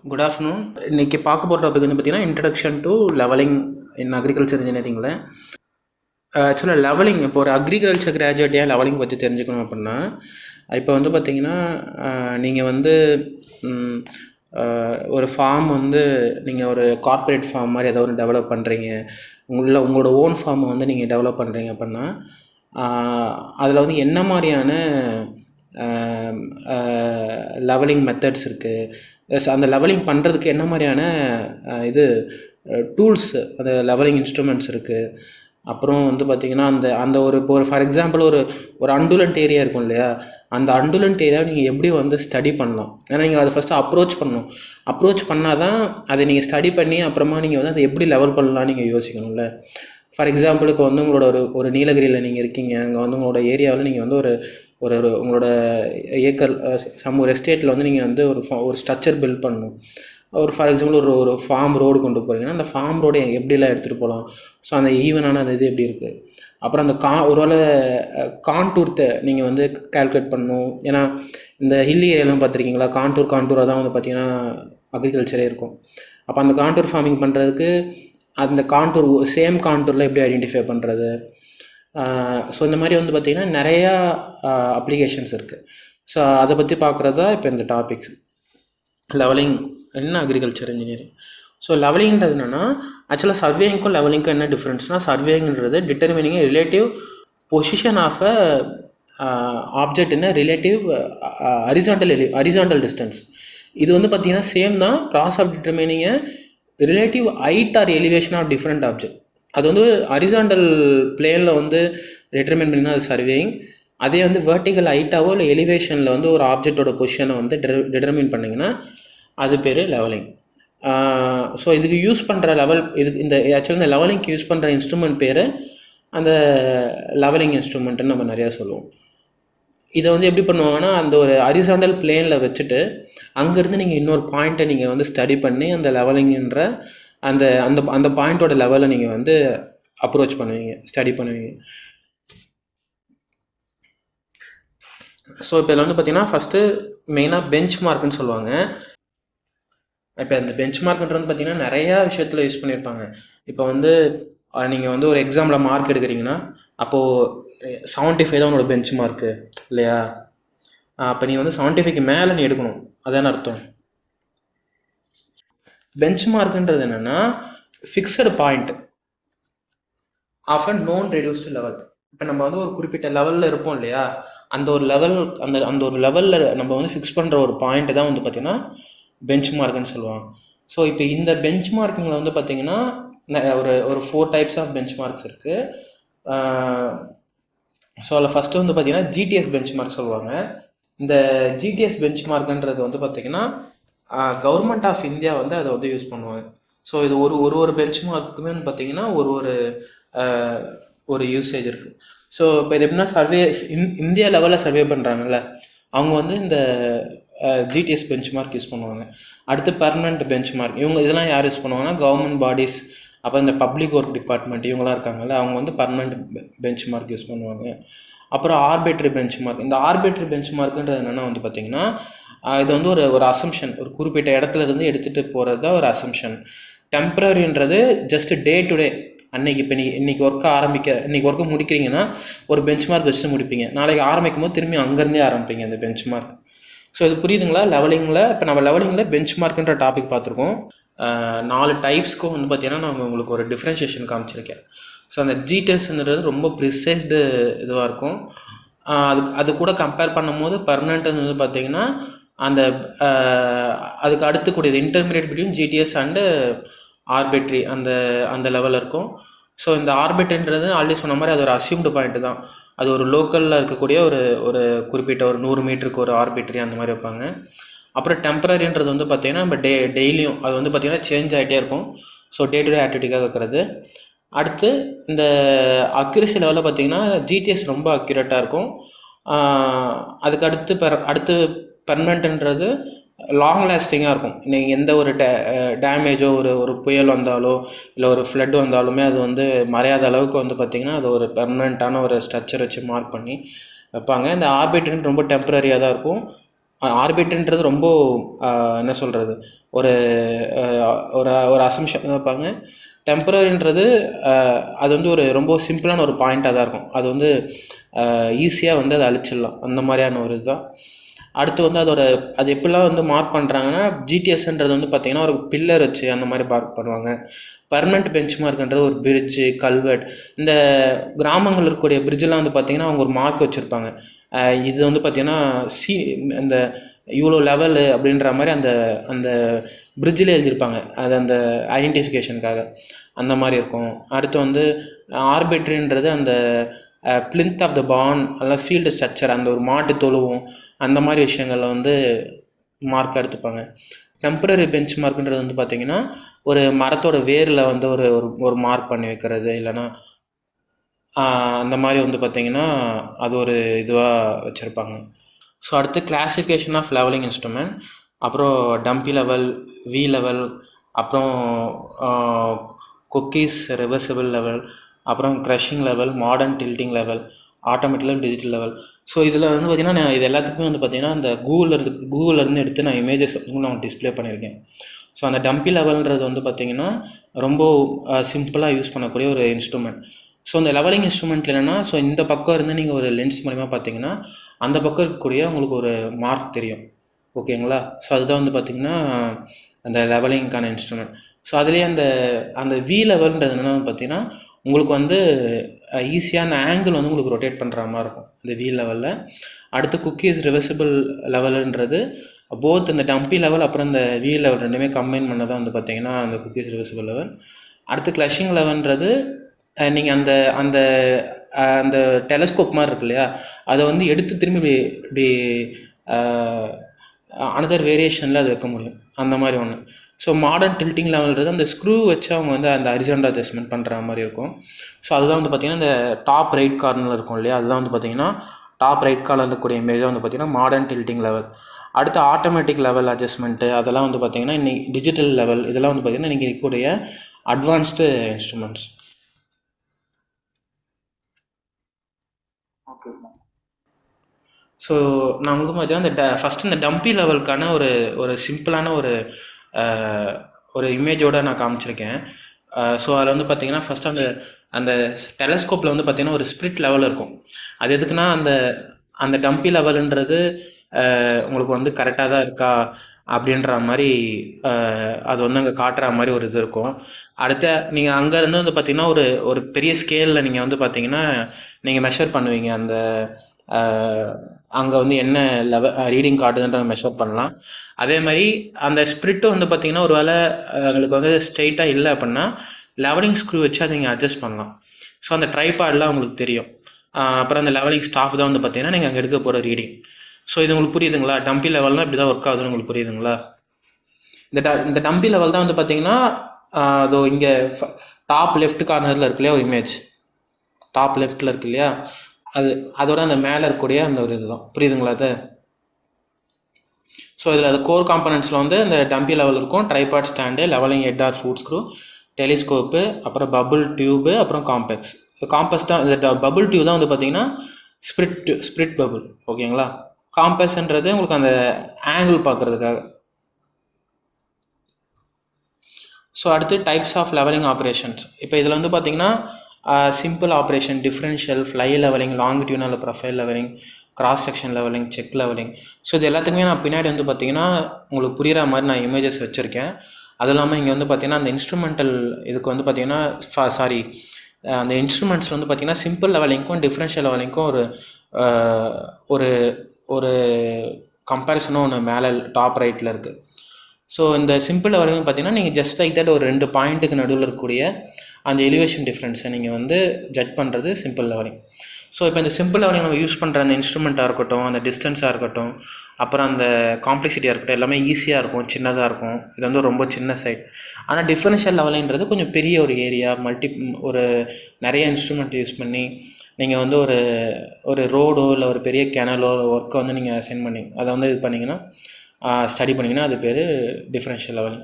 Good afternoon. இன்றைக்கி பார்க்க போகிற டாபிக் வந்து பார்த்திங்கன்னா introduction to leveling in agriculture இன்ஜினியரிங்கில். ஆக்சுவலாக லெவலிங் இப்போ ஒரு அக்ரிகல்ச்சர் கிராஜுவேட் ஏன் லெவலிங் பற்றி தெரிஞ்சுக்கணும் அப்படின்னா, இப்போ வந்து பார்த்திங்கன்னா நீங்கள் வந்து ஒரு ஃபார்ம் வந்து நீங்கள் ஒரு கார்ப்பரேட் ஃபார்ம் மாதிரி ஏதோ ஒன்று டெவலப் பண்ணுறீங்க, உங்களோட ஓன் ஃபார்மை வந்து நீங்கள் டெவலப் பண்ணுறீங்க அப்படின்னா அதில் வந்து என்ன மாதிரியான லெவலிங் மெத்தட்ஸ் இருக்குது, அந்த லெவலிங் பண்ணுறதுக்கு என்ன மாதிரியான இது டூல்ஸ், அந்த லெவலிங் இன்ஸ்ட்ருமெண்ட்ஸ் இருக்குது. அப்புறம் வந்து பார்த்திங்கன்னா அந்த ஒரு இப்போ ஒரு ஃபார் எக்ஸாம்பிள் ஒரு அண்டுலண்ட் ஏரியா இருக்கும் இல்லையா, அந்த அண்டுலண்ட் ஏரியாவை நீங்கள் எப்படி வந்து ஸ்டடி பண்ணலாம். ஏன்னா நீங்கள் அதை ஃபஸ்ட்டு அப்ரோச் பண்ணால் தான் அதை நீங்கள் ஸ்டடி பண்ணி அப்புறமா நீங்கள் வந்து அதை எப்படி லெவல் பண்ணலாம் நீங்கள் யோசிக்கணும்ல. ஃபார் எக்ஸாம்பிள் இப்போ வந்து உங்களோட ஒரு நீலகிரியில் நீங்கள் இருக்கீங்க, அங்கே வந்து உங்களோட ஏரியாவில் நீங்கள் வந்து ஒரு உங்களோட ஏக்கர் ஒரு எஸ்டேட்டில் வந்து நீங்கள் வந்து ஒரு ஸ்ட்ரக்சர் பில்ட் பண்ணணும். ஃபார் எக்ஸாம்பிள் ஒரு ஃபார்ம் ரோடு கொண்டு போகிறீங்கன்னா அந்த ஃபார்ம் ரோடு எப்படிலாம் எடுத்துகிட்டு போகலாம், ஸோ அந்த ஈவனான அந்த இது எப்படி இருக்குது. அப்புறம் அந்த ஒருவேளை கான்டூர்த்தை நீங்கள் வந்து கால்குலேட் பண்ணணும். ஏன்னா இந்த ஹில்லி ஏரியாலாம் பார்த்துருக்கீங்களா, கான்டூராக தான் வந்து பார்த்திங்கன்னா அக்ரிகல்ச்சரே இருக்கும். அப்போ அந்த கான்டூர் ஃபார்மிங் பண்ணுறதுக்கு அந்த சேம் கான்டூரில் எப்படி ஐடென்டிஃபை பண்ணுறது. ஸோ இந்த மாதிரி வந்து பார்த்திங்கன்னா நிறையா அப்ளிகேஷன்ஸ் இருக்குது. ஸோ அதை பற்றி பார்க்குறது தான் இப்போ இந்த டாபிக்ஸ் லெவலிங் என்ன அக்ரிகல்ச்சர் இன்ஜினியரிங். ஸோ லெவலிங்கிறது என்னென்னா, ஆக்சுவலாக சர்வேயிங்க்கும் லெவலிங்க்கும் என்ன டிஃப்ரென்ஸ்னால், சர்வேயிங்கிறது determining relative position of a object in relative horizontal distance. இது வந்து பார்த்திங்கன்னா சேம் தான் process of determining relative height or elevation of different object. அது வந்து ஹரிசாண்டல் பிளேனில் வந்து டிட்டர்மின் பண்ணிங்கன்னா அது சர்வேயிங். அதே வந்து வெர்டிக்கல் ஹைட்டாவோ இல்லை எலிவேஷனில் வந்து ஒரு ஆப்ஜெக்டோட பொசிஷனை வந்து டிட்டர்மின் பண்ணிங்கன்னா அது பேர் லெவலிங். ஸோ இதுக்கு யூஸ் பண்ணுற இந்த ஆக்சுவலாக இந்த லெவலிங்க்கு யூஸ் பண்ணுற இன்ஸ்ட்ருமெண்ட் பேர் அந்த லெவலிங் இன்ஸ்ட்ருமெண்ட்டுன்னு நம்ம நிறையா சொல்லுவோம். இதை வந்து எப்படி பண்ணுவாங்கன்னா, அந்த ஒரு ஹரிசாண்டல் பிளேனில் வச்சுட்டு அங்கேருந்து நீங்கள் இன்னொரு பாயிண்ட்டை நீங்கள் வந்து ஸ்டடி பண்ணி அந்த லெவலிங்கிற அந்த அந்த அந்த பாயிண்ட்டோட லெவலை நீங்கள் வந்து அப்ரோச் பண்ணுவீங்க, ஸ்டடி பண்ணுவீங்க. ஸோ இப்போ இதில் வந்து பார்த்திங்கன்னா ஃபஸ்ட்டு மெயினாக பெஞ்ச் மார்க்குன்னு சொல்லுவாங்க. இப்போ அந்த பெஞ்ச் மார்க்குன்றது பார்த்திங்கன்னா நிறையா விஷயத்தில் யூஸ் பண்ணியிருப்பாங்க. இப்போ வந்து நீங்கள் வந்து ஒரு எக்ஸாமில் மார்க் எடுக்கிறீங்கன்னா அப்போது 75 தான் உன்னோட பெஞ்ச் மார்க்கு இல்லையா. அப்போ நீ வந்து 75க்கு மேலே நீ எடுக்கணும், அதான அர்த்தம். பெஞ்ச் மார்க்குன்றது என்னென்னா fixed point of a known reduced level. இப்போ நம்ம வந்து ஒரு குறிப்பிட்ட லெவலில் இருப்போம் இல்லையா, அந்த ஒரு லெவலில் நம்ம வந்து ஃபிக்ஸ் பண்ணுற ஒரு பாயிண்ட்டு தான் வந்து பார்த்திங்கன்னா பெஞ்ச் மார்க்குன்னு சொல்லுவாங்க. ஸோ இப்போ இந்த பெஞ்ச் மார்க்கிங்கில் வந்து பார்த்திங்கன்னா ஒரு 4 டைப்ஸ் ஆஃப் பெஞ்ச் மார்க்ஸ் இருக்குது. ஸோ அதில் ஃபஸ்ட்டு வந்து பார்த்திங்கன்னா ஜிடிஎஸ் பெஞ்ச் மார்க் சொல்லுவாங்க. இந்த ஜிடிஎஸ் பெஞ்ச் மார்க்குன்றது வந்து பார்த்திங்கன்னா கவர்மெண்ட் ஆஃப் இந்தியா வந்து அதை வந்து யூஸ் பண்ணுவாங்க. ஸோ இது ஒரு பெஞ்ச் மார்க்குமே வந்து பார்த்திங்கன்னா ஒரு யூசேஜ் இருக்குது. ஸோ இப்போ இது எப்படின்னா இந்தியா லெவலில் சர்வே பண்ணுறாங்கல்ல, அவங்க வந்து இந்த ஜிடிஎஸ் பெஞ்ச் மார்க் யூஸ் பண்ணுவாங்க. அடுத்து பர்மனெண்ட் பெஞ்ச் மார்க், இதெல்லாம் யார் யூஸ் பண்ணுவாங்கன்னா கவர்மெண்ட் பாடிஸ், அப்புறம் இந்த பப்ளிக் ஒர்க் டிபார்ட்மெண்ட் இவங்களாம் இருக்காங்கல்ல, அவங்க வந்து பர்மனெண்ட் பெஞ்ச் மார்க் யூஸ் பண்ணுவாங்க. அப்புறம் ஆர்பிட்ரரி பெஞ்ச் மார்க். இந்த ஆர்பிட்ரரி பெஞ்ச் மார்க்குன்றது என்னென்னா வந்து பார்த்திங்கன்னா இது வந்து ஒரு அசம்ஷன், ஒரு குறிப்பிட்ட இடத்துல இருந்து எடுத்துகிட்டு போகிறது தான் ஒரு அசம்ஷன். டெம்பரரின்றது ஜஸ்ட் டே டு டே, அன்றைக்கி இப்போ இன்றைக்கி ஒர்க்கை முடிக்கிறீங்கன்னா ஒரு பெஞ்ச் மார்க் வச்சுட்டு முடிப்பீங்க, நாளைக்கு ஆரம்பிக்கும் போது திரும்பி அங்கேருந்தே ஆரம்பிப்பீங்க அந்த பெஞ்ச் மார்க். ஸோ இது புரியுதுங்களா லெவலிங்கில். இப்போ நம்ம லெவலிங்கில் பெஞ்ச் மார்க்குன்ற டாபிக் பார்த்துருக்கோம். 4 டைப்ஸ்க்கும் வந்து பார்த்திங்கன்னா நான் உங்களுக்கு ஒரு டிஃப்ரென்ஷியேஷன் காமிச்சிருக்கேன். ஸோ அந்த ஜிடிஎஸ்ன்றது ரொம்ப ப்ரிசைஸ்டு இதுவாக இருக்கும். அது கூட கம்பேர் பண்ணும்போது பர்மனெண்ட்டுன்னு வந்து பார்த்திங்கன்னா அந்த அதுக்கு அடுத்துக்கூடியது intermediate between GTS and arbitrary அந்த லெவலில் இருக்கும். ஸோ இந்த ஆர்பிட்ரின்றது ஆல்ரெடி சொன்ன மாதிரி அது ஒரு அசியூம்டு பாயிண்ட்டு தான். அது ஒரு லோக்கலில் இருக்கக்கூடிய ஒரு குறிப்பிட்ட ஒரு 100 மீட்டருக்கு ஒரு ஆர்பிட்ரி அந்த மாதிரி வைப்பாங்க. அப்புறம் டெம்பரரின்றது வந்து பார்த்திங்கன்னா நம்ம டெய்லியும் அது வந்து பார்த்திங்கன்னா சேஞ்ச் ஆகிட்டே இருக்கும். ஸோ டே டு டே ஆக்டிவிட்டிக்காக இருக்கிறது. அடுத்து இந்த அக்யூரசி லெவலில் பார்த்திங்கன்னா ஜிடிஎஸ் ரொம்ப அக்யூரேட்டாக இருக்கும். அதுக்கு அடுத்து பெர்மனெண்ட்டுன்றது லாங் லாஸ்டிங்காக இருக்கும். நீங்கள் எந்த ஒரு டேமேஜோ ஒரு புயல் வந்தாலோ இல்லை ஒரு ஃப்ளட் வந்தாலுமே அது வந்து மறையாத அளவுக்கு வந்து பார்த்திங்கன்னா அது ஒரு பெர்மனெண்ட்டான ஒரு ஸ்ட்ரக்சர் வச்சு மார்க் பண்ணி வைப்பாங்க. இந்த ஆர்பிட்ரின்னு ரொம்ப டெம்பரரியாக தான் இருக்கும். ஆர்பிட்ன்றது ரொம்ப என்ன சொல்கிறது, ஒரு ஒரு ஒரு அசம்ஷன் வைப்பாங்க. டெம்பரரின்றது அது வந்து ஒரு ரொம்ப சிம்பிளான ஒரு பாயிண்ட்டாக தான் இருக்கும். அது வந்து ஈஸியாக வந்து அதை அழிச்சிடலாம், அந்த மாதிரியான ஒரு இதுதான். அடுத்து வந்து அது எப்படிலாம் வந்து மார்க் பண்ணுறாங்கன்னா, ஜிடிஎஸ்ன்றது வந்து பார்த்திங்கன்னா ஒரு பில்லர் வச்சு அந்த மாதிரி மார்க் பண்ணுவாங்க. பர்மனெண்ட் பெஞ்ச் மார்க்ன்றது ஒரு பிரிட்ஜு, கல்வெட், இந்த கிராமங்கள் இருக்கக்கூடிய பிரிட்ஜெலாம் வந்து பார்த்திங்கன்னா அவங்க ஒரு மார்க் வச்சுருப்பாங்க. இது வந்து பார்த்திங்கன்னா அந்த இவ்வளோ லெவலு அப்படின்ற மாதிரி அந்த அந்த பிரிட்ஜில் எழுதியிருப்பாங்க. அது அந்த ஐடென்டிஃபிகேஷனுக்காக அந்த மாதிரி இருக்கும். அடுத்து வந்து ஆர்பிட்ரின்றது அந்த பிளின்த் ஆஃப் த பான், அதெல்லாம் ஃபீல்டு ஸ்ட்ரக்சர், அந்த ஒரு மாட்டு தொழுவும் அந்த மாதிரி விஷயங்களில் வந்து மார்க் எடுத்துப்பாங்க. டெம்பரரி பெஞ்ச் மார்க்குன்றது வந்து பார்த்திங்கன்னா ஒரு மரத்தோட வேரில் வந்து ஒரு ஒரு மார்க் பண்ணி வைக்கிறது, இல்லைன்னா அந்த மாதிரி வந்து பார்த்திங்கன்னா அது ஒரு இதுவாக வச்சுருப்பாங்க. ஸோ அடுத்து கிளாசிஃபிகேஷன் ஆஃப் லெவலிங் இன்ஸ்ட்ருமெண்ட், அப்புறம் டம்பி லெவல், வி லெவல், அப்புறம் குக்கீஸ் ரிவர்சிபிள் லெவல், அப்புறம் crushing level, modern tilting level, automatic digital level. So இதில் வந்து பார்த்திங்கன்னா நான் இது எல்லாத்துக்குமே வந்து பார்த்திங்கன்னா இந்த கூகுளிலேருந்து எடுத்து நான் இமேஜஸ் வந்து நான் டிஸ்பிளே பண்ணியிருக்கேன். ஸோ அந்த டம்பி லெவல்ன்றது வந்து பார்த்திங்கன்னா ரொம்ப சிம்பிளாக யூஸ் பண்ணக்கூடிய ஒரு இன்ஸ்ட்ருமெண்ட். ஸோ இந்த லெவலிங் இன்ஸ்ட்ருமெண்ட்டில் என்னென்னா, ஸோ இந்த பக்கம் இருந்து நீங்கள் ஒரு லென்ஸ் மூலிமா பார்த்தீங்கன்னா அந்த பக்கம் இருக்கக்கூடிய உங்களுக்கு ஒரு மார்க் தெரியும், ஓகேங்களா. ஸோ அதுதான் வந்து பார்த்திங்கன்னா அந்த லெவலிங்க்கான இன்ஸ்ட்ருமெண்ட். ஸோ அதுலேயே அந்த அந்த வி லெவல்ன்றது என்னென்னா பார்த்திங்கன்னா உங்களுக்கு வந்து ஈஸியாக அந்த ஆங்கிள் வந்து உங்களுக்கு ரொட்டேட் பண்ணுற மாதிரி இருக்கும் இந்த வி லெவலில். அடுத்து குக்கீஸ் ரிவர்சிபிள் லெவலுன்றது போத் இந்த டம்பி லெவல் அப்புறம் இந்த வி லெவல் ரெண்டுமே கம்பைன் பண்ணதான் வந்து பார்த்திங்கன்னா அந்த குக்கீஸ் ரிவர்சிபிள் லெவல். அடுத்து க்ளஷிங் லெவல்ன்றது நீங்கள் அந்த அந்த அந்த டெலஸ்கோப் மாதிரி இருக்கு இல்லையா, அதை வந்து எடுத்து திரும்பி இப்படி அனதர் வேரியேஷனில் அது வைக்க முடியும், அந்த மாதிரி ஒன்று. ஸோ மாடர்ன் டில்ட்டிங் லெவல்ன்றது அந்த ஸ்க்ரூ வச்சு அவங்க வந்து அந்த ஹரிசாண்டல் அட்ஜஸ்ட்மெண்ட் பண்ணுற மாதிரி இருக்கும். ஸோ அதுதான் வந்து பார்த்திங்கன்னா இந்த டாப் ரைட் கார்னரில் இருக்கும் இல்லையா, அதுதான் வந்து பார்த்திங்கன்னா டாப் ரைட் கார்னரில் இருக்கக்கூடிய இமேஜாக வந்து பார்த்திங்கன்னா மாடர்ன் டில்ட்டிங் லெவல். அடுத்து ஆட்டோமேட்டிக் லெவல் அட்ஜஸ்ட்மெண்ட்டு, அதெல்லாம் வந்து பார்த்திங்கன்னா இன்னைக்கு டிஜிட்டல் லெவல், இதெல்லாம் வந்து பார்த்திங்கன்னா இன்றைக்கி இருக்கக்கூடிய அட்வான்ஸ்டு இன்ஸ்ட்ருமெண்ட்ஸ். ஸோ நான் உங்களுக்கு பார்த்தீங்கன்னா இந்த ஃபஸ்ட்டு இந்த டம்பி லெவலுக்கான ஒரு ஒரு சிம்பிளான ஒரு ஒரு இமேஜோடு நான் காமிச்சிருக்கேன். ஸோ அதில் வந்து பார்த்திங்கன்னா ஃபஸ்ட்டு அந்த அந்த டெலஸ்கோப்பில் வந்து பார்த்திங்கன்னா ஒரு ஸ்ப்ளிட் லெவல் இருக்கும். அது எதுக்குன்னா அந்த அந்த டம்பி லெவலுன்றது உங்களுக்கு வந்து கரெக்டாக தான் இருக்கா அப்படின்ற மாதிரி அது வந்து அங்கே காட்டுற மாதிரி ஒரு இது இருக்கும். அடுத்த நீங்கள் அங்கேருந்து வந்து பார்த்திங்கன்னா ஒரு ஒரு பெரிய ஸ்கேலில் நீங்கள் வந்து பார்த்திங்கன்னா நீங்கள் மெஷர் பண்ணுவீங்க. அந்த அங்கே வந்து என்ன ரீடிங் காட்டுதுன்ற மெஷர் பண்ணலாம். அதே மாதிரி அந்த ஸ்ப்ரிட்டும் வந்து பார்த்திங்கன்னா ஒரு வேளை உங்களுக்கு வந்து ஸ்ட்ரெயிட்டாக இல்லை அப்படின்னா லெவலிங் ஸ்க்ரூ வச்சு அதை நீங்கள் அட்ஜஸ்ட் பண்ணலாம். ஸோ அந்த ட்ரைபாட்லாம் உங்களுக்கு தெரியும். அப்புறம் அந்த லெவலிங் ஸ்டாஃப் தான் வந்து பார்த்திங்கன்னா நீங்கள் அங்கே எடுக்க போகிற ரீடிங். ஸோ இது உங்களுக்கு புரியுதுங்களா? டம்பி லெவல்லாம் இப்படி தான் ஒர்க் ஆகுதுன்னு உங்களுக்கு புரியுதுங்களா? இந்த டம்பி லெவல் தான் வந்து பார்த்திங்கன்னா அதோ இங்கே டாப் லெஃப்ட் கார்னரில் இருக்கு இல்லையா ஒரு இமேஜ், டாப் லெஃப்ட்டில் இருக்கு இல்லையா, அதோட அந்த மேலே இருக்கக்கூடிய அந்த ஒரு இதுதான், புரியுதுங்களா அது? ஸோ இதில் அது கோர் காம்பனன்ட்ஸில் வந்து இந்த டம்பி லெவல் இருக்கும், tripod stand, leveling head or foot screw, telescope, அப்புறம் பபுள் டியூபு, அப்புறம் காம்பெக்ஸ். காம்பஸ் தான் இந்த பபுள் டியூப் தான் வந்து பார்த்திங்கன்னா ஸ்ப்ரிட் பபுள், ஓகேங்களா. காம்பஸ்ன்றது உங்களுக்கு அந்த ஆங்கிள் பார்க்குறதுக்காக. ஸோ அடுத்து டைப்ஸ் ஆஃப் லெவலிங் ஆப்ரேஷன்ஸ். இப்போ இதில் வந்து பார்த்திங்கன்னா simple operation, differential, fly levelling, longitudinal profile levelling, cross section levelling, check levelling. So இது எல்லாத்துக்குமே நான் பின்னாடி வந்து பார்த்திங்கன்னா உங்களுக்கு புரிகிற மாதிரி நான் இமேஜஸ் வச்சுருக்கேன். அதுவும் இல்லாமல் இங்கே வந்து பார்த்திங்கன்னா அந்த இன்ஸ்ட்ருமெண்டல் இதுக்கு வந்து பார்த்திங்கன்னா அந்த இன்ஸ்ட்ருமெண்ட்ஸில் வந்து பார்த்திங்கன்னா சிம்பிள் லெவலிங்க்கும் டிஃப்ரென்ஷியல் லெவலிங்க்கும் ஒரு ஒரு ஒரு கம்பேரிசனும் ஒன்று மேலே டாப் ரைட்டில் இருக்குது. ஸோ இந்த சிம்பிள் லெவலிங் பார்த்திங்கன்னா நீங்கள் ஜஸ்ட் லைக் தட் ஒரு 2 பாயிண்ட்டுக்கு நடுவில் இருக்கக்கூடிய அந்த எலிவேஷன் டிஃப்ரென்ஸை நீங்கள் வந்து ஜட்ஜ் பண்ணுறது சிம்பிள் லெவலிங். ஸோ இப்போ இந்த சிம்பிள் லெவலிங் நம்ம யூஸ் பண்ணுற அந்த இன்ஸ்ட்ருமெண்ட்டாக இருக்கட்டும், அந்த டிஸ்டன்ஸாக இருக்கட்டும், அப்புறம் அந்த காம்ப்ளெக்சிட்டியாக இருக்கட்டும், எல்லாமே ஈஸியாக இருக்கும், சின்னதாக இருக்கும். இது வந்து ரொம்ப சின்ன சைட். ஆனால் டிஃபரன்ஷியல் லெவலிங்கிறது கொஞ்சம் பெரிய ஒரு ஏரியா, ஒரு நிறைய இன்ஸ்ட்ருமெண்ட் யூஸ் பண்ணி நீங்கள் வந்து ஒரு ரோடோ இல்லை ஒரு பெரிய கேனலோ ஒர்க்கை வந்து நீங்கள் சென்ட் பண்ணி அதை வந்து இது பண்ணிங்கன்னா ஸ்டடி பண்ணிங்கன்னா அது பேர் டிஃபரன்ஷியல் லெவலிங்.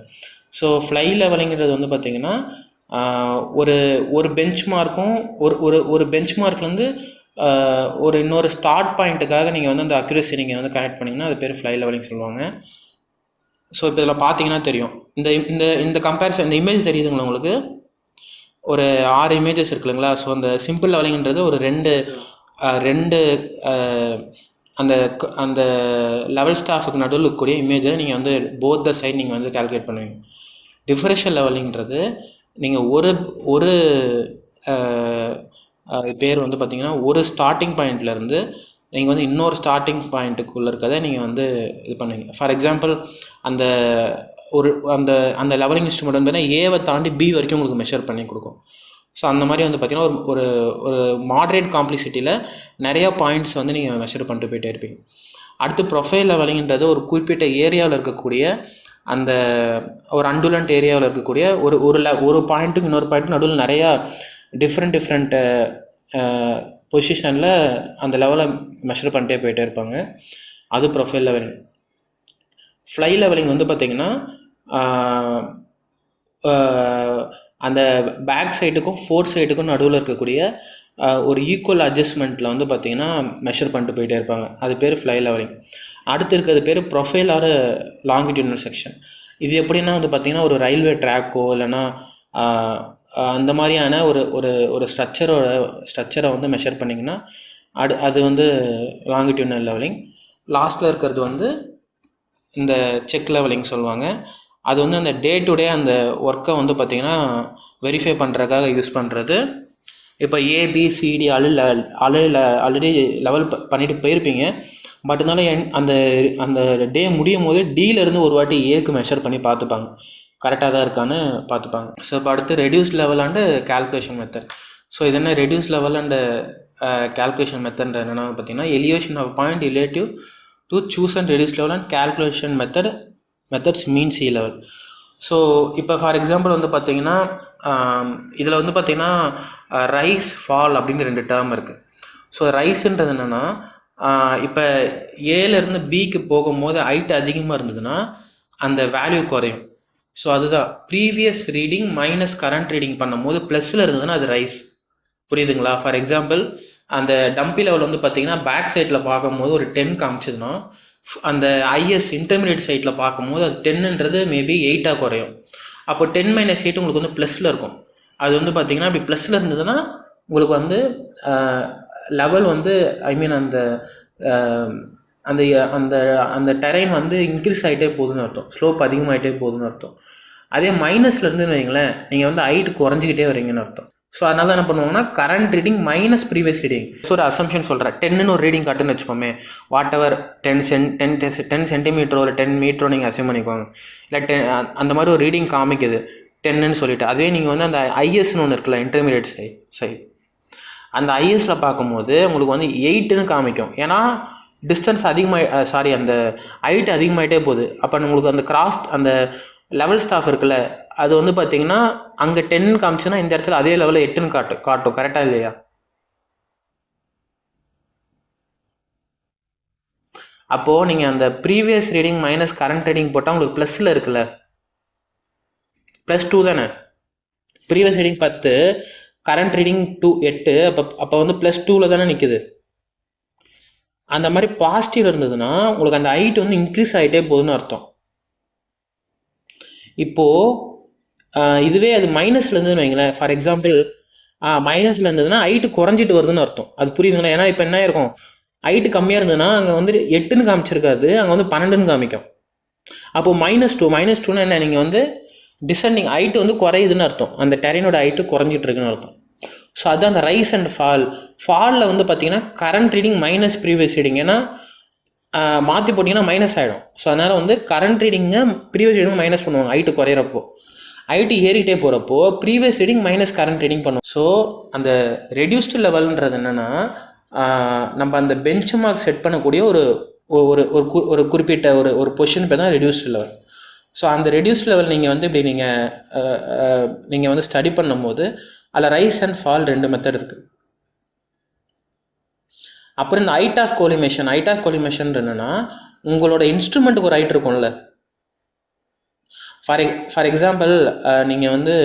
ஸோ ஃப்ளை லெவலிங்கிறது வந்து பார்த்திங்கன்னா ஒரு ஒரு பெஞ்ச் மார்க்கும் ஒரு ஒரு பெஞ்ச் மார்க்லேருந்து ஒரு இன்னொரு ஸ்டார்ட் பாயிண்ட்டுக்காக நீங்கள் வந்து அந்த அக்யூரசி நீங்கள் வந்து கனெக்ட் பண்ணிங்கன்னா அது பேர் ஃப்ளை லெவலிங் சொல்லுவாங்க. ஸோ இப்போ இதில் பார்த்தீங்கன்னா தெரியும், இந்த இந்த இந்த கம்பேரிசன், இந்த இமேஜ் தெரியுதுங்களா உங்களுக்கு? ஒரு 6 இமேஜஸ் இருக்குல்லைங்களா? ஸோ அந்த சிம்பிள் லெவலிங்கிறது ஒரு ரெண்டு அந்த அந்த லெவல் ஸ்டாஃபுக்கு நடுவில் இருக்கக்கூடிய இமேஜை நீங்கள் வந்து போத் த சைட் நீங்கள் வந்து கால்குலேட் பண்ணுவீங்க. டிஃபரன்ஷியல் லெவலிங்கிறது நீங்கள் ஒரு பேர் வந்து பார்த்திங்கன்னா ஒரு ஸ்டார்டிங் பாயிண்ட்லேருந்து நீங்கள் வந்து இன்னொரு ஸ்டார்டிங் பாயிண்ட்டுக்குள்ளே இருக்கதை நீங்கள் வந்து இது பண்ணுவீங்க. ஃபார் எக்ஸாம்பிள் அந்த அந்த அந்த லெவலிங் இன்ஸ்ட்ருமெண்ட் வந்து பார்த்தீங்கன்னா ஏவை தாண்டி பி வரைக்கும் உங்களுக்கு மெஷர் பண்ணி கொடுக்கும். ஸோ அந்த மாதிரி வந்து பார்த்திங்கன்னா ஒரு ஒரு மாட்ரேட் காம்ப்ளிசிட்டியில் நிறையா பாயிண்ட்ஸ் வந்து நீங்கள் மெஷர் பண்ணிட்டு போயிட்டே இருப்பீங்க. அடுத்து ப்ரொஃபைல் லெவலிங்கிறது ஒரு குறிப்பிட்ட ஏரியாவில் இருக்கக்கூடிய அந்த ஒரு அண்டுலண்ட் ஏரியாவில் இருக்கக்கூடிய ஒரு பாயிண்ட்டுக்கு இன்னொரு பாயிண்ட்டுக்கு நடுவில் நிறையா டிஃப்ரெண்ட் பொசிஷனில் அந்த லெவலை மெஷர் பண்ணிட்டே போயிட்டே இருப்பாங்க. அது ப்ரொஃபைல் லெவலிங். ஃப்ளை லெவலிங் வந்து பார்த்திங்கன்னா அந்த பேக் சைடுக்கும் ஃபோர் சைடுக்கும் நடுவில் இருக்கக்கூடிய ஒரு ஈக்குவல் அட்ஜஸ்ட்மெண்ட்டில் வந்து பார்த்திங்கன்னா மெஷர் பண்ணிட்டு போயிட்டே இருப்பாங்க. அது பேர் ஃப்ளை லெவலிங். அடுத்து இருக்கிறது பேர் ப்ரொஃபைல் ஆர் லாங்கிடியூனல் செக்ஷன். இது எப்படின்னா வந்து பார்த்திங்கன்னா ஒரு ரயில்வே ட்ராக்கோ இல்லைன்னா அந்த மாதிரியான ஒரு ஸ்ட்ரக்சரை வந்து மெஷர் பண்ணிங்கன்னா அது வந்து லாங்கிடியூனல் லெவலிங். லாஸ்ட்டில் இருக்கிறது வந்து இந்த செக் லெவலிங் சொல்லுவாங்க. அது வந்து அந்த டே டு டே அந்த ஒர்க்கை வந்து பார்த்திங்கன்னா வெரிஃபை பண்ணுறதுக்காக யூஸ் பண்ணுறது. இப்போ ஏபிசிடி ஆல்ரெடி லெவல் பண்ணிட்டு போயிருப்பீங்க. பட் இருந்தாலும் அந்த டே முடியும் போது டியிலேருந்து ஒரு வாட்டி ஏக்கு மெஷர் பண்ணி பார்த்துப்பாங்க, கரெக்டாக தான் இருக்கான்னு பார்த்துப்பாங்க. ஸோ இப்போ அடுத்து reduce level and calculation method. So இது என்ன reduce level and calculation method என்னென்னா பார்த்தீங்கன்னா elevation of point relative to choose and reduce level and calculation methods mean sea level. So இப்போ ஃபார் எக்ஸாம்பிள் வந்து பார்த்திங்கன்னா இதில் வந்து பார்த்திங்கன்னா ரைஸ் ஃபால் அப்படின்னு 2 டேர்ம் இருக்குது. ஸோ ரைஸுன்றது என்னென்னா இப்போ ஏலேருந்து பிக்கு போகும்போது ஹைட் அதிகமாக இருந்ததுன்னா அந்த வேல்யூ குறையும். ஸோ அதுதான் previous reading minus current reading பண்ணும்போது ப்ளஸில் இருந்ததுன்னா அது ரைஸ். புரியுதுங்களா? ஃபார் எக்ஸாம்பிள் அந்த டம்பி லெவல் வந்து பார்த்திங்கன்னா பேக் சைடில் பார்க்கும்போது ஒரு 10 காமிச்சதுன்னா அந்த ஐஎஸ் இன்டர்மீடியட் சைட்டில் பார்க்கும்போது அது 10ன்றது மேபி 8ஆக குறையும். அப்போ 10 - 8 உங்களுக்கு வந்து ப்ளஸில் இருக்கும். அது வந்து பார்த்திங்கன்னா அப்படி ப்ளஸில் இருந்ததுன்னா உங்களுக்கு வந்து லெவல் வந்து ஐ மீன் அந்த அந்த அந்த அந்த டெரைன் வந்து இன்க்ரீஸ் ஆகிட்டே போகுதுன்னு அர்த்தம், ஸ்லோப் அதிகமாகிட்டே போகுதுன்னு அர்த்தம். அதே மைனஸில் இருந்துன்னு வைங்களேன், நீங்கள் வந்து ஹைட் குறைஞ்சிக்கிட்டே வரீங்கன்னு அர்த்தம். ஸோ அதனால என்ன பண்ணுவாங்கன்னா current reading minus previous reading. So ஒரு அசம்ஷன் சொல்கிறேன், 10ன்னு ஒரு ரீடிங் காட்டுன்னு வச்சுக்கோமே, வாட் எவர் 10 சென்டிமீட்டரோ இல்லை 10 மீட்டரோ நீங்கள் அசியூம் பண்ணிக்கோங்க. இல்லை அந்த மாதிரி ஒரு ரீடிங் காமிக்குது 10ன்னு சொல்லிட்டு. அதுவே நீங்கள் வந்து அந்த ஐஎஸ்ன்னு ஒன்று இருக்குல்ல, இன்டர்மீடியட் சைட், அந்த ஐஎஸில் பார்க்கும்போது உங்களுக்கு வந்து 8ன்னு காமிக்கும். ஏன்னா டிஸ்டன்ஸ் அந்த ஹைட் அதிகமாகிட்டே போகுது. அப்போ உங்களுக்கு அந்த அந்த லெவல் ஸ்டாஃப் இருக்குல்ல, அது வந்து பார்த்திங்கன்னா அங்கே 10 காமிச்சுன்னா இந்த இடத்துல அதே லெவலில் 8ன்னு காட்டும். கரெக்டாக இல்லையா? அப்போது நீங்கள் அந்த previous reading minus current reading போட்டால் உங்களுக்கு ப்ளஸில் இருக்குல்ல, +2 தானே. ப்ரீவியஸ் ரீடிங் 10, கரண்ட் ரீடிங் 8, அப்போ வந்து +2ல் தானே நிற்குது. அந்த மாதிரி பாசிட்டிவ் இருந்ததுன்னா உங்களுக்கு அந்த ஹைட் வந்து இன்க்ரீஸ் ஆகிட்டே போகுதுன்னு அர்த்தம். இப்போது இதுவே அது மைனஸில் இருந்ததுன்னு வைங்களேன், ஃபார் எக்ஸாம்பிள் மைனஸில் இருந்ததுன்னா ஹைட்டு குறைஞ்சிட்டு வருதுன்னு அர்த்தம். அது புரியுதுங்களா? ஏன்னா இப்போ என்ன இருக்கும், ஹைட்டு கம்மியாக இருந்ததுன்னா அங்கே வந்து 8ன்னு காமிச்சிருக்காது, அங்கே வந்து 12ன்னு காமிக்கும். அப்போது -2 என்ன, நீங்கள் வந்து டிசெண்டிங் ஹைட்டு வந்து குறையுதுன்னு அர்த்தம், அந்த டெரைனோட ஹைட்டு குறைஞ்சிட்டு இருக்குன்னு அர்த்தம். ஸோ அதுதான் அந்த ரைஸ் அண்ட் ஃபாலில் வந்து பார்த்திங்கன்னா current reading minus previous reading, ஏன்னா மாற்றி போட்டிங்கன்னா மைனஸ் ஆகிடும். ஸோ அதனால் வந்து கரண்ட் ரீடிங்கை ப்ரீவியஸ் ரீடிங் மைனஸ் பண்ணுவாங்க ஹைட்டு குறையிறப்போ. ஹைட்டு ஏறிக்கிட்டே போகிறப்போ previous reading minus current reading பண்ணுவோம். ஸோ அந்த ரெடியூஸ்டு லெவல்ன்றது என்னென்னா நம்ம அந்த பெஞ்ச் மார்க் செட் பண்ணக்கூடிய ஒரு குறிப்பிட்ட ஒரு பொசிஷன் பேர் தான் ரெடியூஸ்டு லெவல். ஸோ அந்த ரெடியூஸ்டு லெவல் நீங்கள் வந்து இப்படி நீங்கள் வந்து ஸ்டடி பண்ணும்போது அதில் ரைஸ் அண்ட் ஃபால் 2 மெத்தட் இருக்குது. அப்புறம் இந்த ஹைட் ஆஃப் கோலிமேஷன் என்னென்னா உங்களோட இன்ஸ்ட்ருமெண்ட்டுக்கு ஒரு ஹைட் இருக்கும்ல. ஃபார் எக்ஸாம்பிள் நீங்கள் வந்து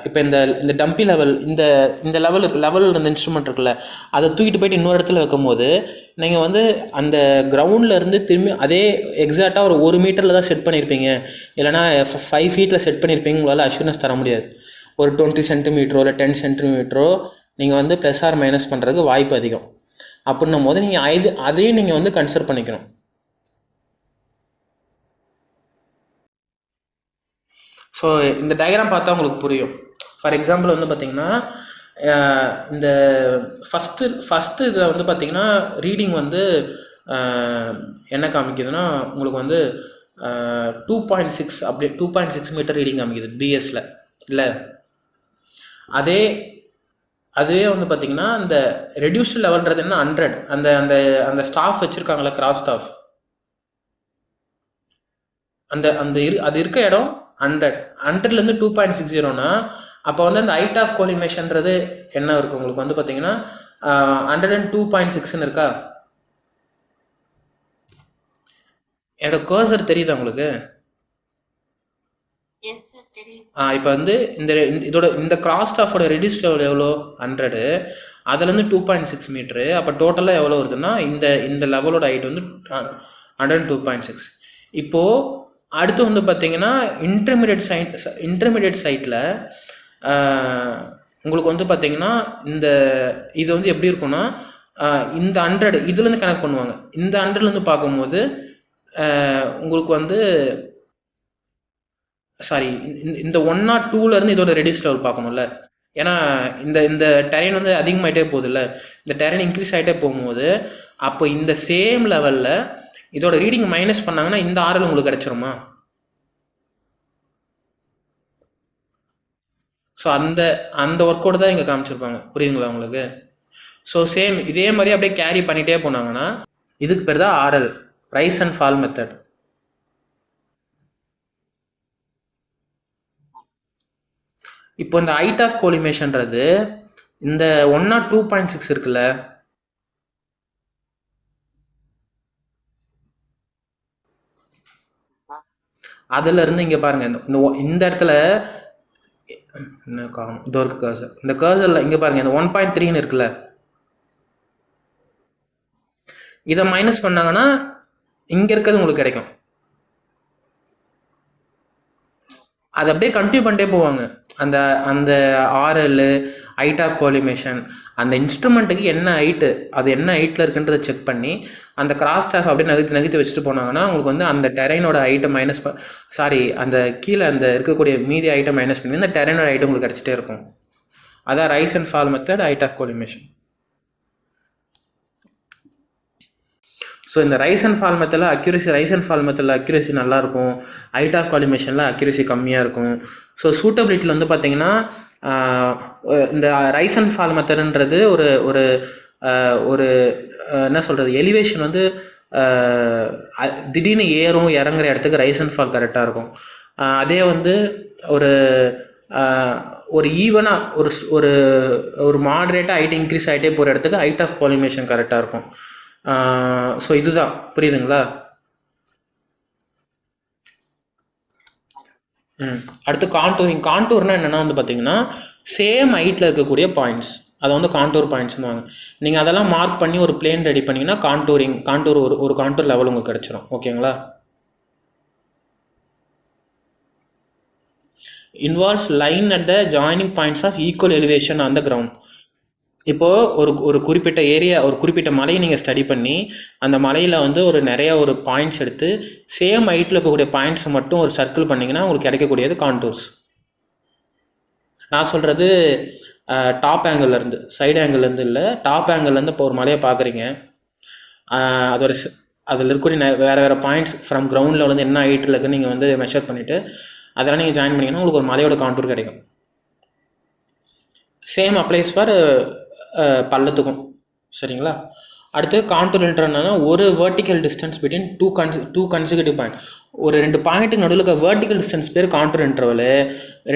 இப்போ இந்த டம்பி லெவல் இந்த லெவல் இந்த இன்ஸ்ட்ருமெண்ட் இருக்குல்ல, அதை தூக்கிட்டு போயிட்டு இன்னொரு இடத்துல வைக்கும் போது நீங்கள் வந்து அந்த கிரவுண்டில் இருந்து திரும்பி அதே எக்ஸாக்டாக ஒரு 1 மீட்டரில் தான் செட் பண்ணியிருப்பீங்க, இல்லைனா 5 ஃபீட்டில் செட் பண்ணியிருப்பீங்க, உங்களால் அஷ்யூரன்ஸ் தர முடியாது. ஒரு 20 சென்டிமீட்டரோ இல்லை 10 சென்டிமீட்டரோ நீங்கள் வந்து ப்ளஸ் ஆர் மைனஸ் பண்ணுறதுக்கு வாய்ப்பு அதிகம். அப்படின்னும் போது நீங்கள் அதையும் நீங்கள் வந்து கன்சிடர் பண்ணிக்கணும். ஸோ இந்த டயக்ராம் பார்த்தா உங்களுக்கு புரியும். ஃபார் எக்ஸாம்பிள் வந்து பார்த்திங்கன்னா இந்த ஃபஸ்ட்டு இதில் வந்து பார்த்திங்கன்னா ரீடிங் வந்து என்ன காமிக்குதுன்னா உங்களுக்கு வந்து 2.6 அப்படி 2.6 மீட்டர் ரீடிங் காமிக்குது பிஎஸ்சில் இல்லை. அதுவே வந்து பார்த்திங்கன்னா இந்த ரெடியூஸ்டு லெவல்ன்றது என்ன 100, அந்த அந்த அந்த ஸ்டாஃப் வச்சுருக்காங்களே கிராஸ் ஸ்டாஃப், அது இருக்க இடம் 100லேருந்து 2.60னா அப்போ வந்து அந்த ஹைட் ஆஃப் கோலிமேஷன்றது என்ன இருக்குது உங்களுக்கு வந்து பார்த்தீங்கன்னா 102.6ன்னு இருக்கா. என்னோட கர்சர் தெரியுதா உங்களுக்கு? இப்போ வந்து இந்த கிராஸ் ஸ்டாஃபோட ரெடியூஸ் லெவல் எவ்வளோ 100, அதுலேருந்து 2.6 மீட்ரு. அப்போ டோட்டலாக எவ்வளோ வருதுன்னா இந்த லெவலோட ஹைட் வந்து 102.6. இப்போது அடுத்து வந்து பார்த்திங்கன்னா இன்டர்மீடியட் சைட்டில் உங்களுக்கு வந்து பார்த்திங்கன்னா இது வந்து எப்படி இருக்குன்னா இந்த 100 இதுலேருந்து கனெக்ட் பண்ணுவாங்க. இந்த 100லேருந்து பார்க்கும்போது உங்களுக்கு வந்து இந்த 102லேருந்து இதோட ரெடியூஸ் லெவல் பார்க்கணும்ல. ஏன்னா இந்த டெரைன் வந்து அதிகமாகிட்டே போகுதுல்ல, இந்த டெரைன் இன்க்ரீஸ் ஆகிட்டே போகும்போது அப்போ இந்த சேம் லெவலில் இதோட ரீடிங் மைனஸ் பண்ணாங்கன்னா இந்த ஆர்எல் உங்களுக்கு கிடைச்சிருமா? ஸோ அந்த ஒர்க் அவுட் தான் இங்கே காமிச்சிருப்பாங்க. புரியுதுங்களா உங்களுக்கு? ஸோ சேம் இதே மாதிரி அப்படியே கேரி பண்ணிகிட்டே போனாங்கன்னா இதுக்கு பேர் தான் RL, rice and fall method. இப்போ இந்த ஹைட் ஆஃப் கோலிமேஷன்றது இந்த 102.6 இருக்குல்ல, அதுலேருந்து இங்கே பாருங்கள் இந்த இடத்துல என்ன காணும் இதோ இருக்குது கர்சர். இந்த கர்சரில் இங்கே பாருங்கள் இந்த 1.3ன்னு இருக்குல்ல, இதை மைனஸ் பண்ணாங்கன்னா இங்கே இருக்கிறது உங்களுக்கு கிடைக்கும். அதை அப்படியே கண்டினியூ பண்ணிட்டே போவாங்க. அந்த ஆர்எல், ஹைட் ஆஃப் கோலிமேஷன், அந்த இன்ஸ்ட்ருமெண்ட்டுக்கு என்ன ஹைட்டு, அது என்ன ஹைட்டில் இருக்குன்றதை செக் பண்ணி அந்த கிராஸ் ஸ்டாஃப் அப்படியே நகர்த்தி வச்சுட்டு போனாங்கன்னா உங்களுக்கு வந்து அந்த டெரைனோட ஹைட்டை அந்த கீழே அந்த இருக்கக்கூடிய மீதி ஹைட்டை மைனஸ் பண்ணி அந்த டெரைனோட ஹைட்டு உங்களுக்கு கிடச்சிட்டே இருக்கும். அதான் rise and fall method, height of collimation. So இந்த ரைஸ் அண்ட் ஃபால் மெத்தடில் அக்யூரசி நல்லாயிருக்கும், ஹைட் ஆஃப் கோலிமேஷனில் அக்யூரசி கம்மியாக இருக்கும். ஸோ சூட்டபிலிட்டியில் வந்து பார்த்திங்கன்னா இந்த ரைஸ் அண்ட் ஃபால் மெத்தடுன்றது ஒரு ஒரு என்ன சொல்கிறது, எலிவேஷன் வந்து திடீர்னு ஏறும் இறங்குற இடத்துக்கு ரைஸ் அண்ட் ஃபால் கரெக்டாக இருக்கும். அதே வந்து ஒரு ஈவனாக ஒரு மாடரேட்டாக ஹைட் இன்க்ரீஸ் ஆகிட்டே போகிற இடத்துக்கு ஹைட் ஆஃப் கோலிமேஷன் கரெக்டாக இருக்கும். ஸோ இதுதான், புரியுதுங்களா? அடுத்து கான்டூர்னால் என்னென்னா வந்து பார்த்திங்கன்னா சேம் ஹைட்டில் இருக்கக்கூடிய பாயிண்ட்ஸ், அதை வந்து கான்டூர் பாயிண்ட்ஸ்னுவாங்க. நீங்கள் அதெல்லாம் மார்க் பண்ணி ஒரு பிளேன் ரெடி பண்ணிங்கன்னா கான்டூர் ஒரு கான்டூர் லெவல் உங்களுக்கு கிடச்சிரும். ஓகேங்களா? Involves line at the joining points of equal elevation on the ground. இப்போது ஒரு குறிப்பிட்ட ஏரியா, ஒரு குறிப்பிட்ட மலையை நீங்கள் ஸ்டடி பண்ணி அந்த மலையில் வந்து நிறைய பாயிண்ட்ஸ் எடுத்து சேம் ஹைட்டில் இருக்கக்கூடிய பாயிண்ட்ஸை மட்டும் ஒரு சர்க்கிள் பண்ணிங்கன்னா உங்களுக்கு கிடைக்கக்கூடியது கான்டூர்ஸ். நான் சொல்கிறது டாப் ஆங்கிள்லேருந்து, சைடு ஆங்கிள்லேருந்து இல்லை, டாப் ஆங்கிள்லேருந்து இப்போ ஒரு மலையை பார்க்குறீங்க, அதில் இருக்கக்கூடிய வேறு பாயிண்ட்ஸ் ஃப்ரம் கிரவுண்ட் லெவல் வந்து என்ன ஹைட்டில் இருக்குன்னு நீங்கள் வந்து மெஷர் பண்ணிவிட்டு அதெல்லாம் நீங்கள் ஜாயின் பண்ணிங்கன்னா உங்களுக்கு ஒரு மலையோட கான்டூர் கிடைக்கும். சேம் அப்ளைஸ் ஃபார் பள்ளத்துக்கும். சரிங்களா? அடுத்து கான்டூர் இன்டர்னா ஒரு vertical distance between two consecutive point. ஒரு 2 பாயிண்ட்டுக்கு நடுவில் இருக்க வெர்டிக்கல் டிஸ்டன்ஸ் பேர் கான்டூர் இன்டர்வல்.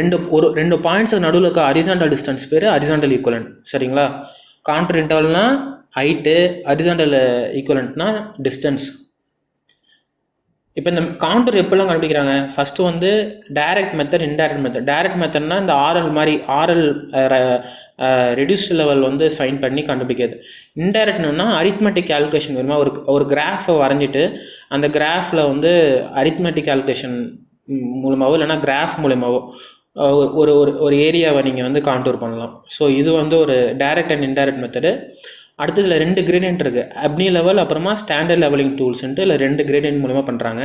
2 பாயிண்ட்ஸுக்கு நடுவில் இருக்க ஹரிசாண்டல் டிஸ்டன்ஸ் பேர் ஹரிசாண்டல் ஈக்குவலன்ட். சரிங்களா? கான்டூர் இன்டர்வல்னால் ஹைட்டு, ஹரிசாண்டல் ஈக்குவலன்ட்னா டிஸ்டன்ஸ். இப்போ இந்த காண்டூர் எப்படிலாம் கண்டுபிடிக்கிறாங்க? ஃபஸ்ட்டு வந்து direct method, indirect method. Direct மெத்தட்னா இந்த ஆரல் மாதிரி ஆரல் ரெடியூஸ்டு லெவல் வந்து ஃபைன் பண்ணி கண்டுபிடிக்கிறது. இன்டைரக்ட்னா அரித்மெட்டிக் கால்குலேஷன் வருமா, ஒரு கிராஃபை வரைஞ்சிட்டு அந்த கிராஃபில் வந்து அரித்மெட்டிக் கால்குலேஷன் மூலமாகவோ இல்லைனா கிராஃப் மூலமாகவோ ஒரு ஒரு ஒரு ஏரியாவை நீங்கள் வந்து காண்டூர் பண்ணலாம். ஸோ இது வந்து ஒரு டைரக்ட் அண்ட் இன்டைரக்ட் மெத்தடு. அடுத்ததில் 2 கிரேடியன்ட் இருக்குது, அப்னி லெவல் அப்புறமா ஸ்டாண்டர்ட் லெவலிங் டூல்ஸ்ன்ட்டு இல்லை 2 கிரேடியன்ட் மூலமா பண்ணுறாங்க.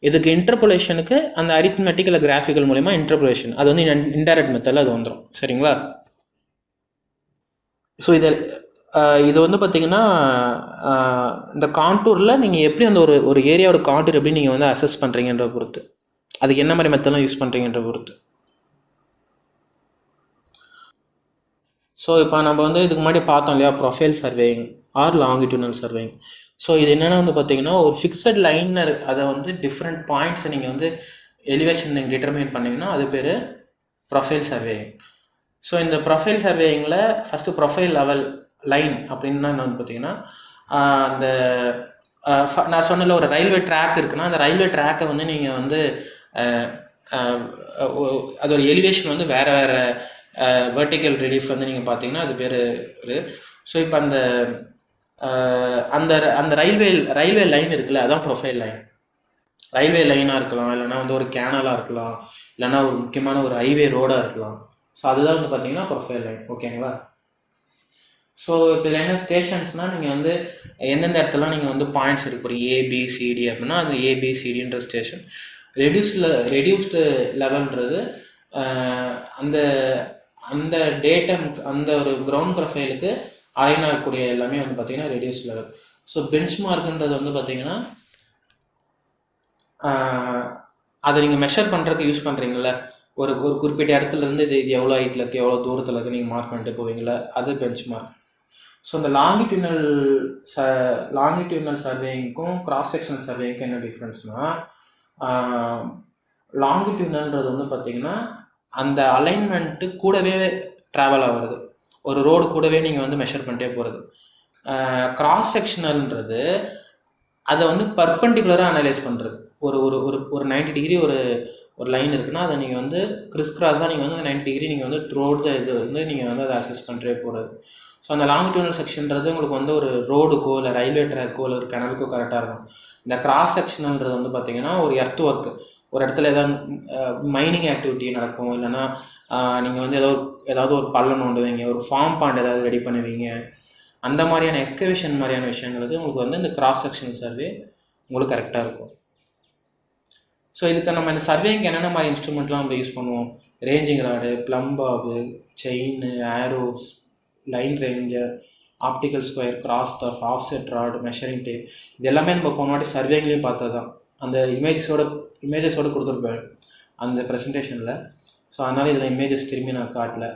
இதுக்கு இன்டர்போலேஷனுக்கு அந்த அரித்மெட்டிக் இல்லை கிராஃபிக்கல் மூலமா இன்டர்போலேஷன், அது வந்து இன்டைரக்ட் மெத்தடில் அது வந்துடும். சரிங்களா? ஸோ இது வந்து பார்த்திங்கன்னா இந்த காண்டூரில் நீங்கள் எப்படி அந்த ஒரு ஏரியாவோட காண்டூர் எப்படி நீங்கள் வந்து அசஸ் பண்ணுறீங்கன்ற பொறுத்து, அதுக்கு என்ன மாதிரி மெத்தட்லாம் யூஸ் பண்ணுறீங்கன்ற பொறுத்து. ஸோ இப்போ நம்ம வந்து இதுக்கு முன்னாடி பார்த்தோம் இல்லையா, profile surveying or longitudinal surveying. So இது என்னென்னா வந்து பார்த்திங்கன்னா ஒரு ஃபிக்ஸட் லைனர் அதை வந்து டிஃப்ரெண்ட் பாயிண்ட்ஸை நீங்கள் வந்து எலிவேஷன் நீங்கள் டிட்டர்மைன் பண்ணிங்கன்னா அது பேர் ப்ரொஃபைல் சர்வேயிங். ஸோ இந்த ப்ரொஃபைல் சர்வேயிங்கில் ஃபஸ்ட்டு ப்ரொஃபைல் லெவல் லைன் அப்படின்னா என்ன வந்து பார்த்திங்கன்னா அந்த நான் சொன்னல ஒரு ரயில்வே ட்ராக் இருக்குன்னா அந்த ரயில்வே ட்ராக்கை வந்து நீங்கள் வந்து அதோட எலிவேஷன் வந்து வேறு வேறு வெர்டிக்கல் ரிலீஃப் வந்து நீங்கள் பார்த்தீங்கன்னா அது பேர். ஸோ இப்போ அந்த அந்த அந்த ரயில்வே லைன் இருக்குல்ல, அதான் ப்ரொஃபைல் லைன். ரயில்வே லைனாக இருக்கலாம், இல்லைனா வந்து ஒரு கேனலாக இருக்கலாம், இல்லைனா ஒரு முக்கியமான ஒரு ஹைவே ரோடாக இருக்கலாம். ஸோ அதுதான் வந்து பார்த்தீங்கன்னா ப்ரொஃபைல் லைன். ஓகேங்களா? ஸோ இப்போ இதில் என்ன ஸ்டேஷன்ஸ்னால் நீங்கள் வந்து எந்தெந்த இடத்துலாம் நீங்கள் வந்து பாயிண்ட்ஸ் எடுக்க போகிறீங்க ஏபிசிடி அப்படின்னா அந்த ஏபிசிடின்ற ஸ்டேஷன். ரெடியூஸ்டு லெவல்ன்றது அந்த அந்த டேட்டம் அந்த ஒரு கிரவுண்ட் ப்ரொஃபைலுக்கு அலைன் ஆகக்கூடிய எல்லாமே வந்து பார்த்திங்கன்னா ரெடியூஸ் லெவல். ஸோ பெஞ்ச் மார்க்குன்றது வந்து பார்த்திங்கன்னா அதை நீங்கள் மெஷர் பண்ணுறதுக்கு யூஸ் பண்ணுறீங்கள, ஒரு குறிப்பிட்ட இடத்துலேருந்து இது எவ்வளோ ஹைட்டில் இருக்குது எவ்வளோ தூரத்தில் இருக்குது நீங்கள் மார்க் பண்ணிட்டு போவீங்களா, அது பெஞ்ச் மார்க். ஸோ இந்த லாங்கிடியூனல் சர்வேயிங்க்கும் கிராஸ் செக்ஷனல் சர்வேயிங்க்கும் என்ன டிஃப்ரென்ஸ்னால், லாங்கிடியூனல்ன்றது வந்து பார்த்திங்கன்னா அந்த அலைன்மெண்ட்டு கூடவே ட்ராவல் ஆகிறது, ஒரு ரோடு கூடவே நீங்கள் வந்து மெஷர் பண்ணிட்டே போகிறது. கிராஸ் செக்ஷனல்ன்றது அதை வந்து பர்பண்டிகுலராக அனலைஸ் பண்ணுறது. ஒரு ஒரு ஒரு ஒரு 90 டிகிரி ஒரு லைன் இருக்குன்னா அதை நீங்கள் வந்து கிறிஸ்கிராஸாக நீங்கள் வந்து அந்த 90 டிகிரி நீங்கள் வந்து த்ரோட் த இது வந்து நீங்கள் வந்து அதை அசஸ் பண்ணிட்டே போகிறது. ஸோ அந்த லாங்கிடியூனல் செக்ஷன்றது உங்களுக்கு வந்து ஒரு ரோடுக்கோ இல்லை ரயில்வே ட்ராக்கோ இல்லை ஒரு கனலுக்கோ கரெக்டாக இருக்கும். இந்த கிராஸ் செக்ஷனல்ன்றது வந்து பார்த்திங்கன்னா ஒரு எர்த் ஒர்க்கு, ஒரு இடத்துல மைனிங் ஆக்டிவிட்டி நடக்கும், இல்லைனா நீங்கள் வந்து ஏதாவது ஒரு பள்ளம் நோண்டுவீங்க, ஒரு ஃபார்ம் பாண்ட் ஏதாவது ரெடி பண்ணுவீங்க, அந்த மாதிரியான எக்ஸ்கவேஷன் மாதிரியான விஷயங்களுக்கு உங்களுக்கு வந்து இந்த கிராஸ் செக்ஷனல் சர்வே உங்களுக்கு கரெக்டாக இருக்கும். ஸோ இதுக்கு நம்ம இந்த சர்வேக்கு என்னென்ன மாதிரி இன்ஸ்ட்ருமெண்ட்லாம் நம்ம யூஸ் பண்ணுவோம், ranging rod, plumb bob, chain, arrows, line ranger, optical square, cross staff, offset rod, measuring tape, இது எல்லாமே நம்ம போன வாட்டி சர்வேங்லேயும் பார்த்தது தான். அந்த இமேஜஸோடு கொடுத்துருப்பேன் அந்த ப்ரெசன்டேஷனில். ஸோ அதனால் இதில் இமேஜஸ் திரும்பி நான் காட்டல.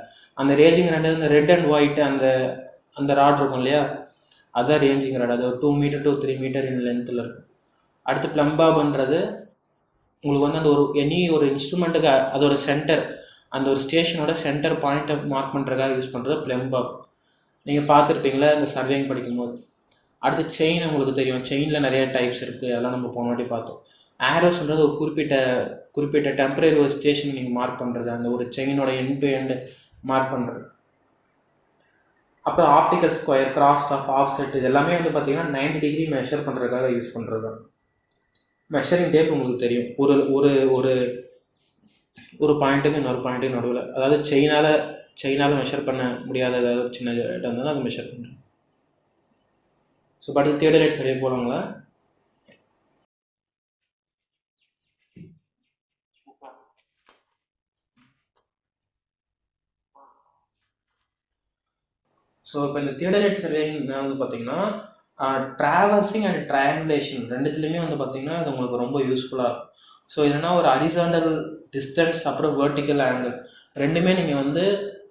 அந்த ரேஞ்சிங் ராடு இந்த ரெட் அண்ட் ஒயிட் அந்த ராட் இருக்கும் இல்லையா, அதுதான் ரேஞ்சிங் ராடு. அது ஒரு 2 மீட்டர் to 3 மீட்டர் இன் லென்த்தில் இருக்கும். அடுத்து ப்ளம்பாப்ன்றது உங்களுக்கு வந்து அந்த ஒரு இன்ஸ்ட்ருமெண்ட்டுக்கு அதோட சென்டர், அந்த ஒரு ஸ்டேஷனோட சென்டர் பாயிண்ட்டை மார்க் பண்ணுறதுக்காக யூஸ் பண்ணுறது ப்ளம்பாப். நீங்கள் பார்த்துருப்பீங்களா இந்த சர்வேயிங் படிக்கும்போது. அடுத்து செயின் உங்களுக்கு தெரியும், செயினில் நிறைய டைப்ஸ் இருக்குது, அதெல்லாம் நம்ம போன வாட்டி பார்த்தோம். ஆரோஸ்ன்றது ஒரு குறிப்பிட்ட டெம்பரரி ஒரு ஸ்டேஷன் நீங்கள் மார்க் பண்ணுறது, அந்த ஒரு செயினோட எண்ட் டு எண்டு மார்க் பண்ணுறது. அப்புறம் optical square, cross staff, offset, இது எல்லாமே வந்து பார்த்திங்கன்னா 90 டிகிரி மெஷர் பண்ணுறதுக்காக யூஸ் பண்ணுறது தான். மெஷரிங் டேப் உங்களுக்கு தெரியும், ஒரு ஒரு ஒரு ஒரு பாயிண்ட்டுக்கு இன்னொரு பாயிண்ட்டுக்கு நடுவில், அதாவது செயினால் மெஷர் பண்ண முடியாத ஏதாவது சின்ன இடம் இருந்தாலும் அதை மெஷர் பண்ணுறேன். ஸோ பட் தியோடலைட் சரியாக போடுவாங்களா? ஸோ இப்போ இந்த தியோடலைட் சர்வேயிங் வந்து பார்த்திங்கன்னா ட்ராவல்சிங் அண்ட் ட்ரையாங்குலேஷன் ரெண்டுத்துலேயுமே வந்து பார்த்திங்கன்னா அது உங்களுக்கு ரொம்ப யூஸ்ஃபுல்லாக இருக்கும். ஸோ இல்லைனா ஒரு ஹரிசாண்டல் டிஸ்டன்ஸ் அப்புறம் வெர்டிக்கல் ஆங்கிள் ரெண்டுமே நீங்கள் வந்து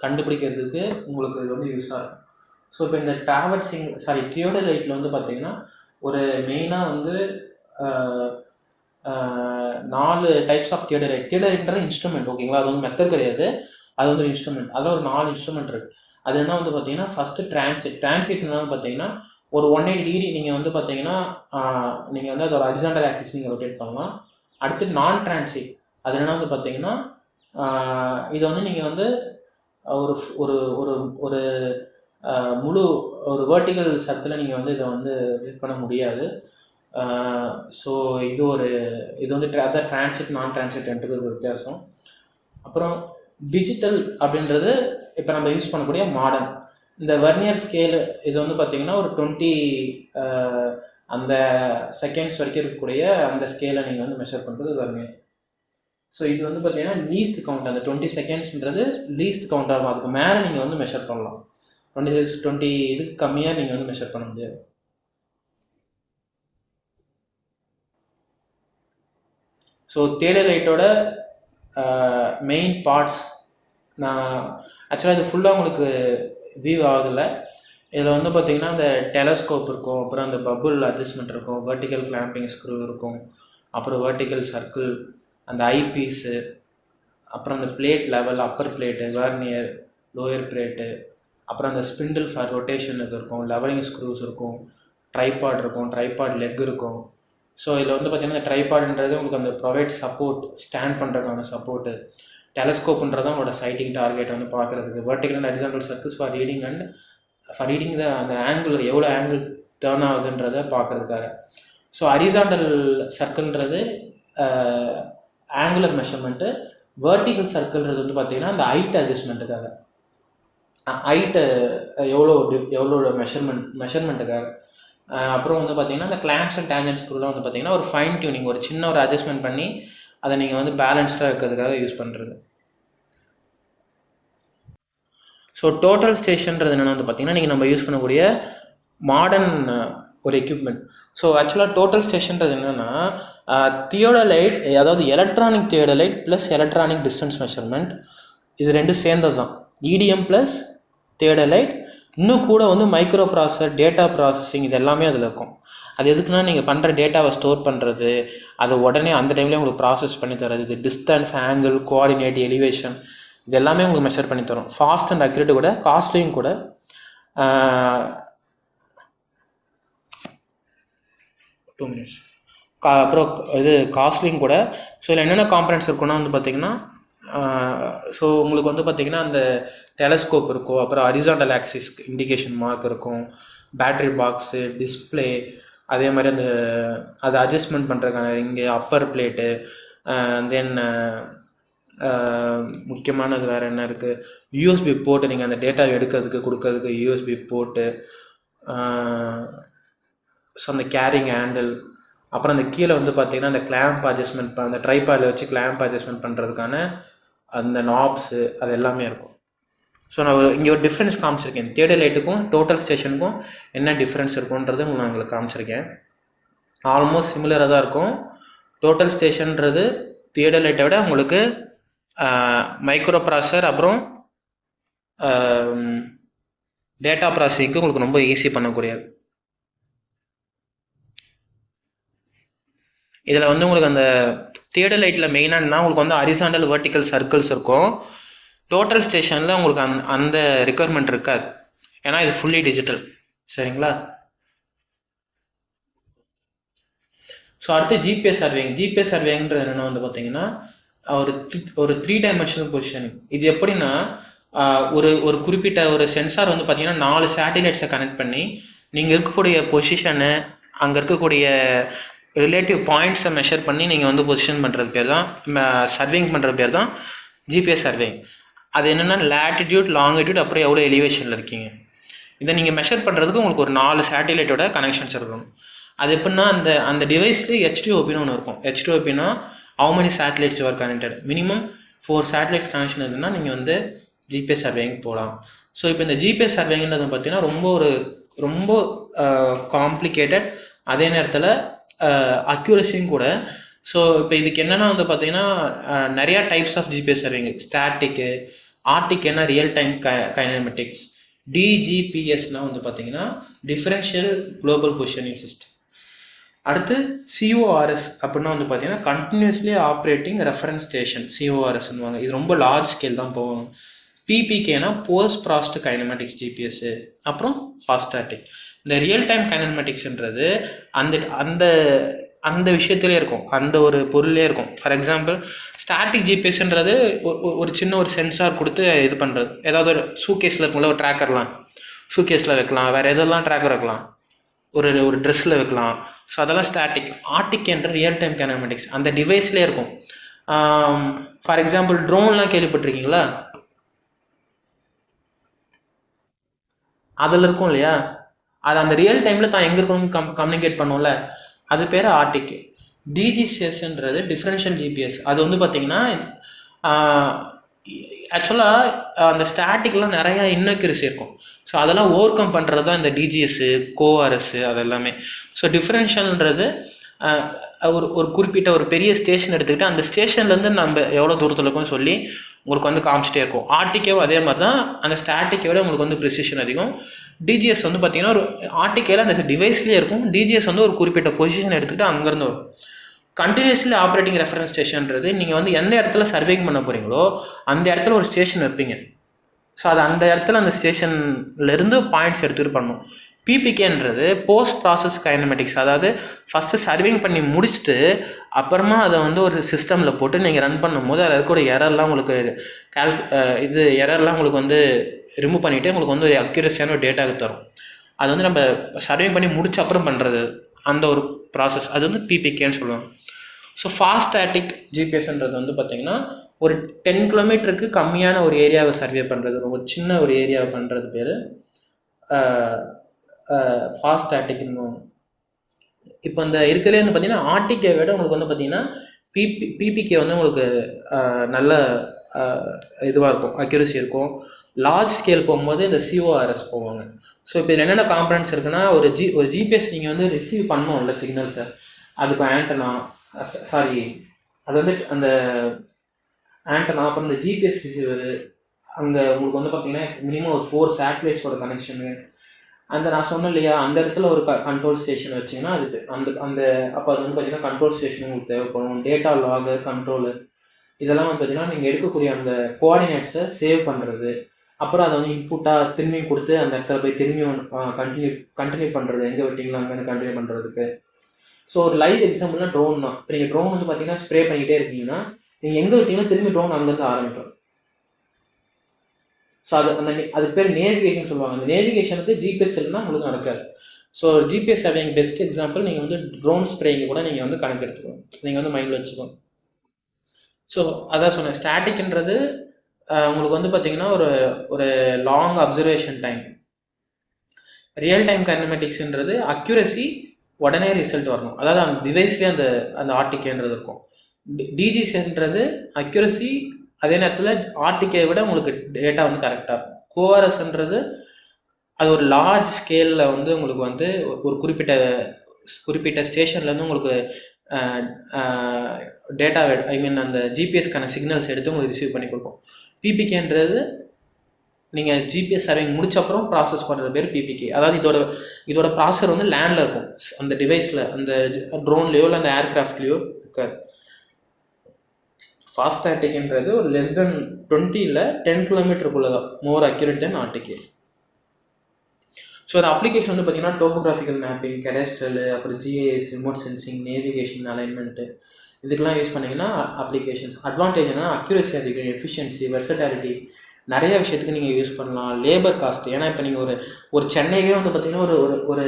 கண்டுபிடிக்கிறதுக்கு உங்களுக்கு இது வந்து யூஸாக இருக்கும். ஸோ இப்போ இந்த தியோடலைட்டில் வந்து பார்த்திங்கன்னா ஒரு மெயினாக வந்து 4 டைப்ஸ் ஆஃப் தியோடலைட்ன்ற இன்ஸ்ட்ருமெண்ட். ஓகேங்களா? அது வந்து மெத்தட் கிடையாது, அது வந்து ஒரு இன்ஸ்ட்ருமெண்ட். அதில் ஒரு 4 இன்ஸ்ட்ருமெண்ட் இருக்குது. அது என்ன வந்து பார்த்திங்கன்னா ஃபஸ்ட்டு டிரான்சிட்னா பார்த்தீங்கன்னா ஒரு 180 டிகிரி நீங்கள் வந்து பார்த்தீங்கன்னா நீங்கள் வந்து அதோட ஹரிசாண்டல் ஆக்சிஸ் நீங்கள் ரொட்டேட் பண்ணலாம். அடுத்து நான் டிரான்சிட், அது என்னென்னா வந்து பார்த்தீங்கன்னா இதை வந்து நீங்கள் வந்து ஒரு ஒரு ஒரு ஒரு முழு ஒரு வேர்ட்டிக்கல் சர்க்கிளில் நீங்கள் வந்து இதை வந்து ரீட் பண்ண முடியாது. ஸோ இது வந்து அதான் டிரான்சிட் நான் டிரான்சிட் ரெண்டுக்கு ஒரு வித்தியாசம். அப்புறம் டிஜிட்டல் அப்படின்றது இப்போ நம்ம யூஸ் பண்ணக்கூடிய மாடர்ன். இந்த வெர்னியர் ஸ்கேலு இது வந்து பார்த்திங்கன்னா ஒரு 20 அந்த செகண்ட்ஸ் வரைக்கும் இருக்கக்கூடிய அந்த ஸ்கேலை நீங்கள் வந்து மெஷர் பண்ணுறது வெர்னியர். ஸோ இது வந்து பார்த்திங்கன்னா லீஸ்ட் கவுண்ட், அந்த 20 செகண்ட்ஸ்ன்றது லீஸ்ட் கவுண்ட் ஆகும். அதுக்கு மேலே நீங்கள் வந்து மெஷர் பண்ணலாம். 20 இதுக்கு கம்மியாக நீங்கள் வந்து மெஷர் பண்ண முடியாது. ஸோ தியடலைட்டோட மெயின் பார்ட்ஸ் நான் ஆக்சுவலாக இது ஃபுல்லாக உங்களுக்கு வியூ ஆகுதில்ல. இதில் வந்து பார்த்திங்கன்னா அந்த டெலஸ்கோப் இருக்கும், அப்புறம் அந்த பபுள் அட்ஜஸ்ட்மெண்ட் இருக்கும், வெர்டிக்கல் கிளாம்பிங் ஸ்க்ரூ இருக்கும், அப்புறம் வெர்டிக்கல் சர்க்கிள், அந்த ஐபீஸு, அப்புறம் அந்த plate level, upper plate, vernier, lower plate, அப்புறம் அந்த ஸ்பிண்டில் ஃபார் ரொட்டேஷனுக்கு இருக்கும், லெவலிங் ஸ்க்ரூஸ் இருக்கும், ட்ரைபாட் இருக்கும், ட்ரைபாட் லெக் இருக்கும். ஸோ இதில் வந்து பார்த்திங்கன்னா இந்த ட்ரைபாடுன்றது உங்களுக்கு அந்த ப்ரொவைட் சப்போர்ட், ஸ்டாண்ட் பண்ணுறதுக்கான சப்போர்ட்டு. டெலஸ்கோப்புன்றது உங்களோட சைட்டிங் டார்கெட் வந்து பார்க்குறதுக்கு. Vertical and horizontal circles for reading and for reading அந்த ஆங்கிள் எவ்வளோ ஆங்கிள் டேர்ன் ஆகுதுன்றதை பார்க்குறதுக்காக. ஸோ ஹரிசாண்டல் சர்க்கிள்ன்றது ஆங்குலர் மெஷர்மெண்ட்டு. வெர்டிக்கல் சர்க்கிள்ன்றது வந்து பார்த்திங்கன்னா அந்த ஹைட் அட்ஜஸ்ட்மெண்ட்டுக்காக, ஹைட்டு எவ்வளோ மெஷர்மெண்ட்டுக்காக. அப்புறம் வந்து பார்த்திங்கன்னா அந்த கிளாம்ப்ஸ் அண்ட் டேஞ்சன்ட் ஸ்க்ரூலாம் வந்து பார்த்திங்கன்னா ஒரு ஃபைன் டியூனிங், ஒரு சின்ன ஒரு அட்ஜஸ்ட்மெண்ட் பண்ணி அதை நீங்கள் வந்து பேலன்ஸ்டாக இருக்கிறதுக்காக யூஸ் பண்ணுறது. ஸோ டோட்டல் ஸ்டேஷன்றது என்னென்னா வந்து பார்த்திங்கன்னா நீங்கள் நம்ம யூஸ் பண்ணக்கூடிய மாடர்ன் ஒரு எக்யூப்மெண்ட். ஸோ ஆக்சுவலாக டோட்டல் ஸ்டேஷன்றது என்னென்னா தியோடலைட், அதாவது electronic theodolite plus electronic distance measurement, இது ரெண்டும் சேர்ந்தது தான் இடிஎம் ப்ளஸ் தியோடலைட். இன்னும் கூட வந்து மைக்ரோ ப்ராசஸர், டேட்டா ப்ராசஸிங், இது எல்லாமே அதில் இருக்கும். அது எதுக்குன்னா நீங்கள் பண்ணுற டேட்டாவை ஸ்டோர் பண்ணுறது, அதை உடனே அந்த டைம்லேயே உங்களுக்கு ப்ராசஸ் பண்ணி தரது. இது டிஸ்டன்ஸ், ஆங்கிள், கோஆர்டினேட், எலிவேஷன், இது எல்லாமே உங்களுக்கு மெஷர் பண்ணி தரும். ஃபாஸ்ட் அண்ட் அக்யூரேட் கூட, காஸ்ட்லியும் கூட. அப்புறம் இது காஸ்ட்லியும் கூட. ஸோ இதில் என்னென்ன காம்பனன்ட்ஸ் இருக்குன்னா வந்து பார்த்திங்கன்னா ஸோ உங்களுக்கு வந்து பார்த்திங்கன்னா அந்த டெலஸ்கோப் இருக்கும், அப்புறம் ஹரிசாண்டல் ஆக்சிஸ் இண்டிகேஷன் மார்க் இருக்கும், பேட்ரி பாக்ஸு, டிஸ்பிளே, அதே மாதிரி அதை அட்ஜஸ்ட்மெண்ட் பண்ணுறதுக்கான இங்கே அப்பர் பிளேட்டு, தென் முக்கியமானது வேறு என்ன இருக்குது, யூஎஸ்பி போர்ட்டு, நீங்கள் அந்த டேட்டாவை எடுக்கிறதுக்கு கொடுக்கறதுக்கு யூஎஸ்பி போர்ட்டு, ஸோ அந்த கேரிங் ஹேண்டில், அப்புறம் அந்த கீழே வந்து பார்த்திங்கன்னா அந்த கிளாம்ப் அட்ஜஸ்ட்மெண்ட், அந்த ட்ரைபாடில் வச்சு கிளாம்ப் அட்ஜஸ்ட்மெண்ட் பண்ணுறதுக்கான அந்த நாப்ஸு, அது எல்லாமே இருக்கும். ஸோ நான் இங்கே ஒரு டிஃப்ரென்ஸ் காமிச்சிருக்கேன். தியோடலைட்டுக்கும் டோட்டல் ஸ்டேஷனுக்கும் என்ன டிஃப்ரென்ஸ் இருக்குன்றது நான் உங்களுக்கு காமிச்சிருக்கேன். ஆல்மோஸ்ட் சிமிலராக தான் இருக்கும். டோட்டல் ஸ்டேஷன்றது தியோடலைட்டை விட உங்களுக்கு மைக்ரோ ப்ராசஸர் அப்புறம் டேட்டா ப்ராசஸிங்க்கு உங்களுக்கு ரொம்ப ஈஸி பண்ணக்கூடியது. இதில் வந்து உங்களுக்கு அந்த தியோடலைட்டில் மெயினானா உங்களுக்கு வந்து ஹரிசாண்டல் வெர்டிக்கல் சர்க்கிள்ஸ் இருக்கும். டோட்டல் ஸ்டேஷனில் உங்களுக்கு அந்த ரெக்குயர்மெண்ட் இருக்காது, ஏன்னா இது ஃபுல்லி டிஜிட்டல். சரிங்களா? ஸோ அடுத்து ஜிபிஎஸ் சர்வேயிங். ஜிபிஎஸ் சர்வேங்கிறது என்னென்னா வந்து பார்த்திங்கன்னா ஒரு 3 டைமென்ஷனல் பொசிஷனிங். இது எப்படின்னா ஒரு குறிப்பிட்ட ஒரு சென்சார் வந்து பார்த்திங்கன்னா 4 சேட்டிலைட்ஸை கனெக்ட் பண்ணி நீங்கள் இருக்கக்கூடிய பொசிஷனை, அங்கே இருக்கக்கூடிய ரிலேட்டிவ் பாயிண்ட்ஸை மெஷர் பண்ணி நீங்கள் வந்து பொசிஷன் பண்ணுறது பேர் தான், சர்வேயிங் பண்ணுறது பேர் தான் ஜிபிஎஸ் சர்வேயிங். அது என்னென்னா லேட்டிடியூட், லாங்கிடியூட், அப்புறம் எவ்வளோ எலிவேஷனில் இருக்கீங்க, இதை நீங்கள் மெஷர் பண்ணுறதுக்கு உங்களுக்கு ஒரு 4 சேட்டிலைட்டோட கனெக்ஷன்ஸ் இருக்கணும். அது எப்படின்னா அந்த டிவைஸில் ஹெச்டிஓபின்னு ஒன்று இருக்கும். ஹெச்டிஓபின்னா how many satellites your connected, minimum 4 satellites connection இருக்குன்னா நீங்கள் வந்து ஜிபிஎஸ் சர்வேயிங் போகலாம். ஸோ இப்போ இந்த ஜிபிஎஸ் சர்வேயிங்கிறது பார்த்திங்கன்னா ரொம்ப காம்ப்ளிகேட்டட், அதே நேரத்தில் அக்யூரஸியும் கூட. ஸோ இப்போ இதுக்கு என்னென்னா வந்து பார்த்திங்கன்னா நிறையா types of GPS surveying. Static, ஆர்டிக்னா ரியல் டைம் கைனமெட்டிக்ஸ், டிஜிபிஎஸ்னால் வந்து பார்த்திங்கன்னா டிஃபரன்ஷியல் குளோபல் பொசிஷனிங் சிஸ்டம். அடுத்து சிஓஆர்எஸ் அப்படின்னா வந்து பார்த்திங்கன்னா கண்டினியூஸ்லி ஆப்ரேட்டிங் ரெஃபரன்ஸ் ஸ்டேஷன், சிஓஆர்எஸ்ன்னுவாங்க. இது ரொம்ப லார்ஜ் ஸ்கேல் தான் போவாங்க. பிபிகேனா போஸ்ட் ப்ராசஸ்டு கைனமெட்டிக்ஸ் ஜிபிஎஸ்ஸு, அப்புறம் ஃபாஸ்டாட்டிக். இந்த ரியல் டைம் கைனமேட்டிக்ஸ்ன்றது அந்த அந்த அந்த விஷயத்துலேயே இருக்கும், அந்த ஒரு பொருளே இருக்கும். ஃபார் எக்ஸாம்பிள் ஸ்டாட்டிக் ஜிபிஎஸ்ன்றது ஒரு சின்ன ஒரு சென்சார் கொடுத்து இது பண்ணுறது. ஏதாவது ஒரு ஷூகேஸில் இருக்கும்ல ஒரு ட்ராக்கர்லாம், ஷூகேஸில் வைக்கலாம், வேறு எதெல்லாம் ட்ராக்கர் வைக்கலாம், ஒரு ஒரு ட்ரெஸ்ஸில் வைக்கலாம். ஸோ அதெல்லாம் ஸ்டாட்டிக். ஆர்டிக் என்ற ரியல் டைம் கைனமேட்டிக்ஸ் அந்த டிவைஸ்லேயே இருக்கும். ஃபார் எக்ஸாம்பிள் ட்ரோன்லாம் கேள்விப்பட்டிருக்கீங்களா? அதில் இருக்கும் இல்லையா, அது அந்த ரியல் டைமில் தான் எங்கே இருக்கணும் கம்யூனிகேட் பண்ணுவோம்ல, அது பேர் ஆர்டிக். டிஜிசிஎஸ்ன்றது differential GPS. அது வந்து பார்த்திங்கன்னா ஆக்சுவலாக அந்த ஸ்டாட்டிக்லாம் நிறையா இன்னக்யூரசி இருக்கும். ஸோ அதெல்லாம் ஓவர் கம் பண்ணுறது தான் இந்த டிஜிஎஸ்ஸு, கோஆர்எஸ்ஸு அதெல்லாமே. ஸோ டிஃப்ரென்ஷியல்ன்றது ஒரு ஒரு குறிப்பிட்ட ஒரு பெரிய ஸ்டேஷன் எடுத்துக்கிட்டு அந்த ஸ்டேஷன்லேருந்து நம்ம எவ்வளோ தூரத்தில் இருக்கோம் சொல்லி உங்களுக்கு வந்து காமிச்சிட்டே இருக்கும். ஆர்டிகேவும் அதே மாதிரி தான், அந்த ஸ்டாட்டிக்கை விட உங்களுக்கு வந்து ப்ரிசிஷன் அதிகம். டிஜிஎஸ் வந்து பார்த்திங்கன்னா ஒரு ஆர்டிகேல அந்த டிவைஸ்லேயே இருக்கும், டிஜிஎஸ் வந்து ஒரு குறிப்பிட்ட பொசிஷன் எடுத்துக்கிட்டு அங்கேருந்து வரும். கண்டினியூஸ்லி ஆப்ரேட்டிங் ரெஃபரன்ஸ் ஸ்டேஷன்றது நீங்கள் வந்து எந்த இடத்துல சர்வேயிங் பண்ண போகிறீங்களோ அந்த இடத்துல ஒரு ஸ்டேஷன் வைப்பீங்க. ஸோ அது அந்த இடத்துல அந்த ஸ்டேஷன்லேருந்து பாயிண்ட்ஸ் எடுத்துகிட்டு பண்ணணும். பிபிகேன்றது போஸ்ட் ப்ராசஸ் கைனமேட்டிக்ஸ். அதாவது ஃபஸ்ட்டு சர்விங் பண்ணி முடிச்சுட்டு அப்புறமா அதை வந்து ஒரு சிஸ்டமில் போட்டு நீங்கள் ரன் பண்ணும்போது அதில் இருக்கக்கூடிய எரர்லாம் உங்களுக்கு எரர்லாம் உங்களுக்கு வந்து ரிமூவ் பண்ணிவிட்டு உங்களுக்கு வந்து ஒரு அக்யூரஸியான ஒரு டேட்டாவுக்கு தரும். அது வந்து நம்ம சர்விங் பண்ணி முடிச்ச அப்புறம் பண்ணுறது அந்த ஒரு ப்ராசஸ், அது வந்து பிபிகேன்னு சொல்லுவாங்க. ஸோ ஃபாஸ்ட் ஸ்டாட்டிக் ஜிபிஎஸ்ன்றது வந்து பார்த்திங்கன்னா ஒரு 10 கிலோமீட்டருக்கு கம்மியான ஒரு ஏரியாவை சர்வே பண்ணுறது, ரொம்ப சின்ன ஒரு ஏரியாவை பண்ணுறது பேர் ஃபாஸ்ட் ஸ்டாட்டிக்னு. இப்போ இந்த இருக்கிறதே வந்து பார்த்திங்கன்னா ஆர்டிகே விட உங்களுக்கு வந்து பார்த்திங்கன்னா பிபிகே வந்து உங்களுக்கு நல்ல இதுவாக இருக்கும், அக்யூரசி இருக்கும். லார்ஜ் ஸ்கேல் போகும்போது இந்த சிஓஆர்எஸ் போவாங்க. ஸோ இப்போ இதில் என்னென்ன காம்பனன்ட்ஸ் இருக்குன்னா, ஒரு ஜிபிஎஸ் நீங்கள் வந்து ரிசீவ் பண்ணோம்ல சிக்னல்ஸை, அதுக்கு ஆண்டனா அது வந்து அந்த ஆண்டனா, அப்புறம் இந்த ஜிபிஎஸ் ரிசீவரு, அங்கே உங்களுக்கு வந்து பார்த்திங்கன்னா மினிமம் ஒரு 4 சேட்டலைட்ஸோட கனெக்ஷனு. அந்த நான் சொன்னேன் இல்லையா, அந்த இடத்துல ஒரு கண்ட்ரோல் ஸ்டேஷன் வச்சிங்கன்னா அது அந்த அப்போ அது வந்து பார்த்திங்கன்னா கண்ட்ரோல் ஸ்டேஷன் உங்களுக்கு தேவைப்படும். டேட்டா லாகு, கண்ட்ரோலு, இதெல்லாம் வந்து பார்த்திங்கன்னா நீங்கள் எடுக்கக்கூடிய அந்த கோஆர்டினேட்ஸை சேவ் பண்ணுறது, அப்புறம் அதை வந்து இன்புட்டாக திரும்பி கொடுத்து அந்த இடத்துல போய் திரும்பியும் கண்டினியூ பண்ணுறது, எங்கே விட்டிங்களோ அங்கே கண்டினியூ பண்ணுறதுக்கு. ஸோ ஒரு லைவ் எக்ஸாம்பிள்னா ட்ரோன் தான். இப்போ நீங்கள் ட்ரோன் வந்து பார்த்தீங்கன்னா ஸ்ப்ரே பண்ணிக்கிட்டே இருக்கீங்கன்னா நீங்கள் எங்கே விட்டீங்கன்னா திரும்பி ட்ரோன் அங்கேருந்து ஆரம்பிக்கும். ஸோ அதுக்கு பேர் நேவிகேஷன் சொல்லுவாங்க. அந்த நேவிகேஷனுக்கு ஜிபிஎஸ் இல்லைன்னா உங்களுக்கு நடக்காது. So GPS having best example நீங்கள் வந்து ட்ரோன் ஸ்ப்ரேயிங்க கூட நீங்கள் வந்து கணக்கு எடுத்துக்கணும், நீங்கள் வந்து மைண்டில் வச்சுக்கணும். ஸோ அதான் சொன்னேன், ஸ்டாட்டிக்ன்றது உங்களுக்கு வந்து பார்த்திங்கன்னா ஒரு long observation time. Real time கைனமேட்டிக்ஸ்ன்றது அக்யூரசி, உடனே ரிசல்ட் வரணும். அதாவது அந்த டிவைஸ்லேயே அந்த ஆர்டிகேன்றது இருக்கும். டிஜிசின்றது அக்யூரசி, அதே நேரத்தில் ஆர்டிகே விட உங்களுக்கு டேட்டா வந்து கரெக்டாக இருக்கும். கோஆர்எஸ்ன்றது அது ஒரு லார்ஜ் ஸ்கேலில் வந்து உங்களுக்கு வந்து ஒரு குறிப்பிட்ட ஸ்டேஷன்லேருந்து உங்களுக்கு டேட்டா அந்த ஜிபிஎஸ்க்கான சிக்னல்ஸ் எடுத்து உங்களுக்கு ரிசீவ் பண்ணி கொடுக்கும். பிபிகேன்றது நீங்கள் ஜிபிஎஸ் சர்விங் முடிச்ச அப்புறம் ப்ராசஸ் பண்ணுறது பேர் பிபிகே. அதாவது இதோட ப்ராசஸர் வந்து லேண்டில் இருக்கும், அந்த டிவைஸில், அந்த ட்ரோன்லேயோ இல்லை அந்த ஏர்க்ராஃப்ட்லேயோ இருக்காது. ஃபாஸ்ட் ஸ்டாட்டிக்ன்றது ஒரு less than 20 இல்லை 10 கிலோமீட்டருக்குள்ளே தான், மோர் அக்யூரேட் தென் ஆர்டிகே. ஸோ அந்த அப்ளிகேஷன் வந்து பார்த்திங்கன்னா டோபோகிராஃபிக்கல் மேப்பிங், கெடாஸ்ட்ரல், அப்புறம் GIS, remote sensing, navigation, alignment, இதுக்கெல்லாம் யூஸ் பண்ணிங்கன்னா அப்ளிகேஷன்ஸ். அட்வான்டேஜ் என்னன்னா அக்யூரசி அதிகம், எஃபிஷியன்சி, வெர்சட்டாலிட்டி, நிறைய விஷயத்துக்கு நீங்கள் யூஸ் பண்ணலாம். லேபர் காஸ்ட், ஏன்னா இப்போ நீங்கள் ஒரு சென்னையே வந்து பார்த்திங்கன்னா ஒரு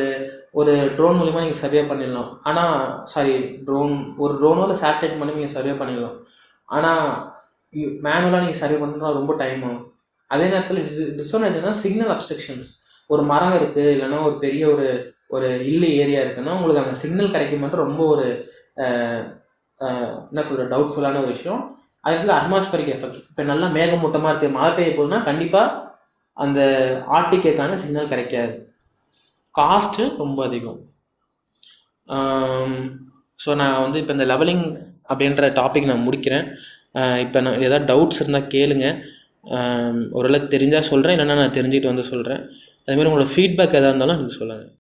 ஒரு ட்ரோன் மூலிமா நீங்கள் சர்வே பண்ணிடலாம். ஆனால் ஒரு ட்ரோனோ இல்லை சேட்டலைட் மூலிமா நீங்கள் சர்வே பண்ணிடலாம். ஆனால் மேனுவலாக நீங்கள் சர்வே பண்ணுறதுனா ரொம்ப டைம் ஆகும். அதே நேரத்தில் டிஸ்அட்வான்டேஜ்னா சிக்னல் அப்ஸ்ட்ரக்ஷன்ஸ். ஒரு மரம் இருக்குது, இல்லைன்னா ஒரு பெரிய ஒரு ஹில்லி ஏரியா இருக்குன்னா உங்களுக்கு அந்த சிக்னல் கிடைக்குமான்ற ரொம்ப ஒரு என்ன சொல்கிற டவுட்ஃபுல்லான ஒரு விஷயம். அதில் அட்மாஸ்பரிக் எஃபெக்ட். இப்போ நல்லா மேகமூட்டமாக இருக்குது, மழை பெய்ய போகுதுன்னா கண்டிப்பாக அந்த ஆர்டிகேக்கான சிக்னல் கிடைக்காது. காஸ்ட்டு ரொம்ப அதிகம். ஸோ நான் வந்து இப்போ இந்த லெவலிங் அப்படின்ற டாபிக் நான் முடிக்கிறேன். இப்போ நான் ஏதாவது டவுட்ஸ் இருந்தால் கேளுங்க. ஓரளவுக்கு தெரிஞ்சால் சொல்கிறேன், இல்லைன்னா நான் தெரிஞ்சுட்டு வந்து சொல்கிறேன். அதேமாதிரி உங்களோட ஃபீட்பேக் எதாக இருந்தாலும் எனக்கு சொல்லுங்கள்.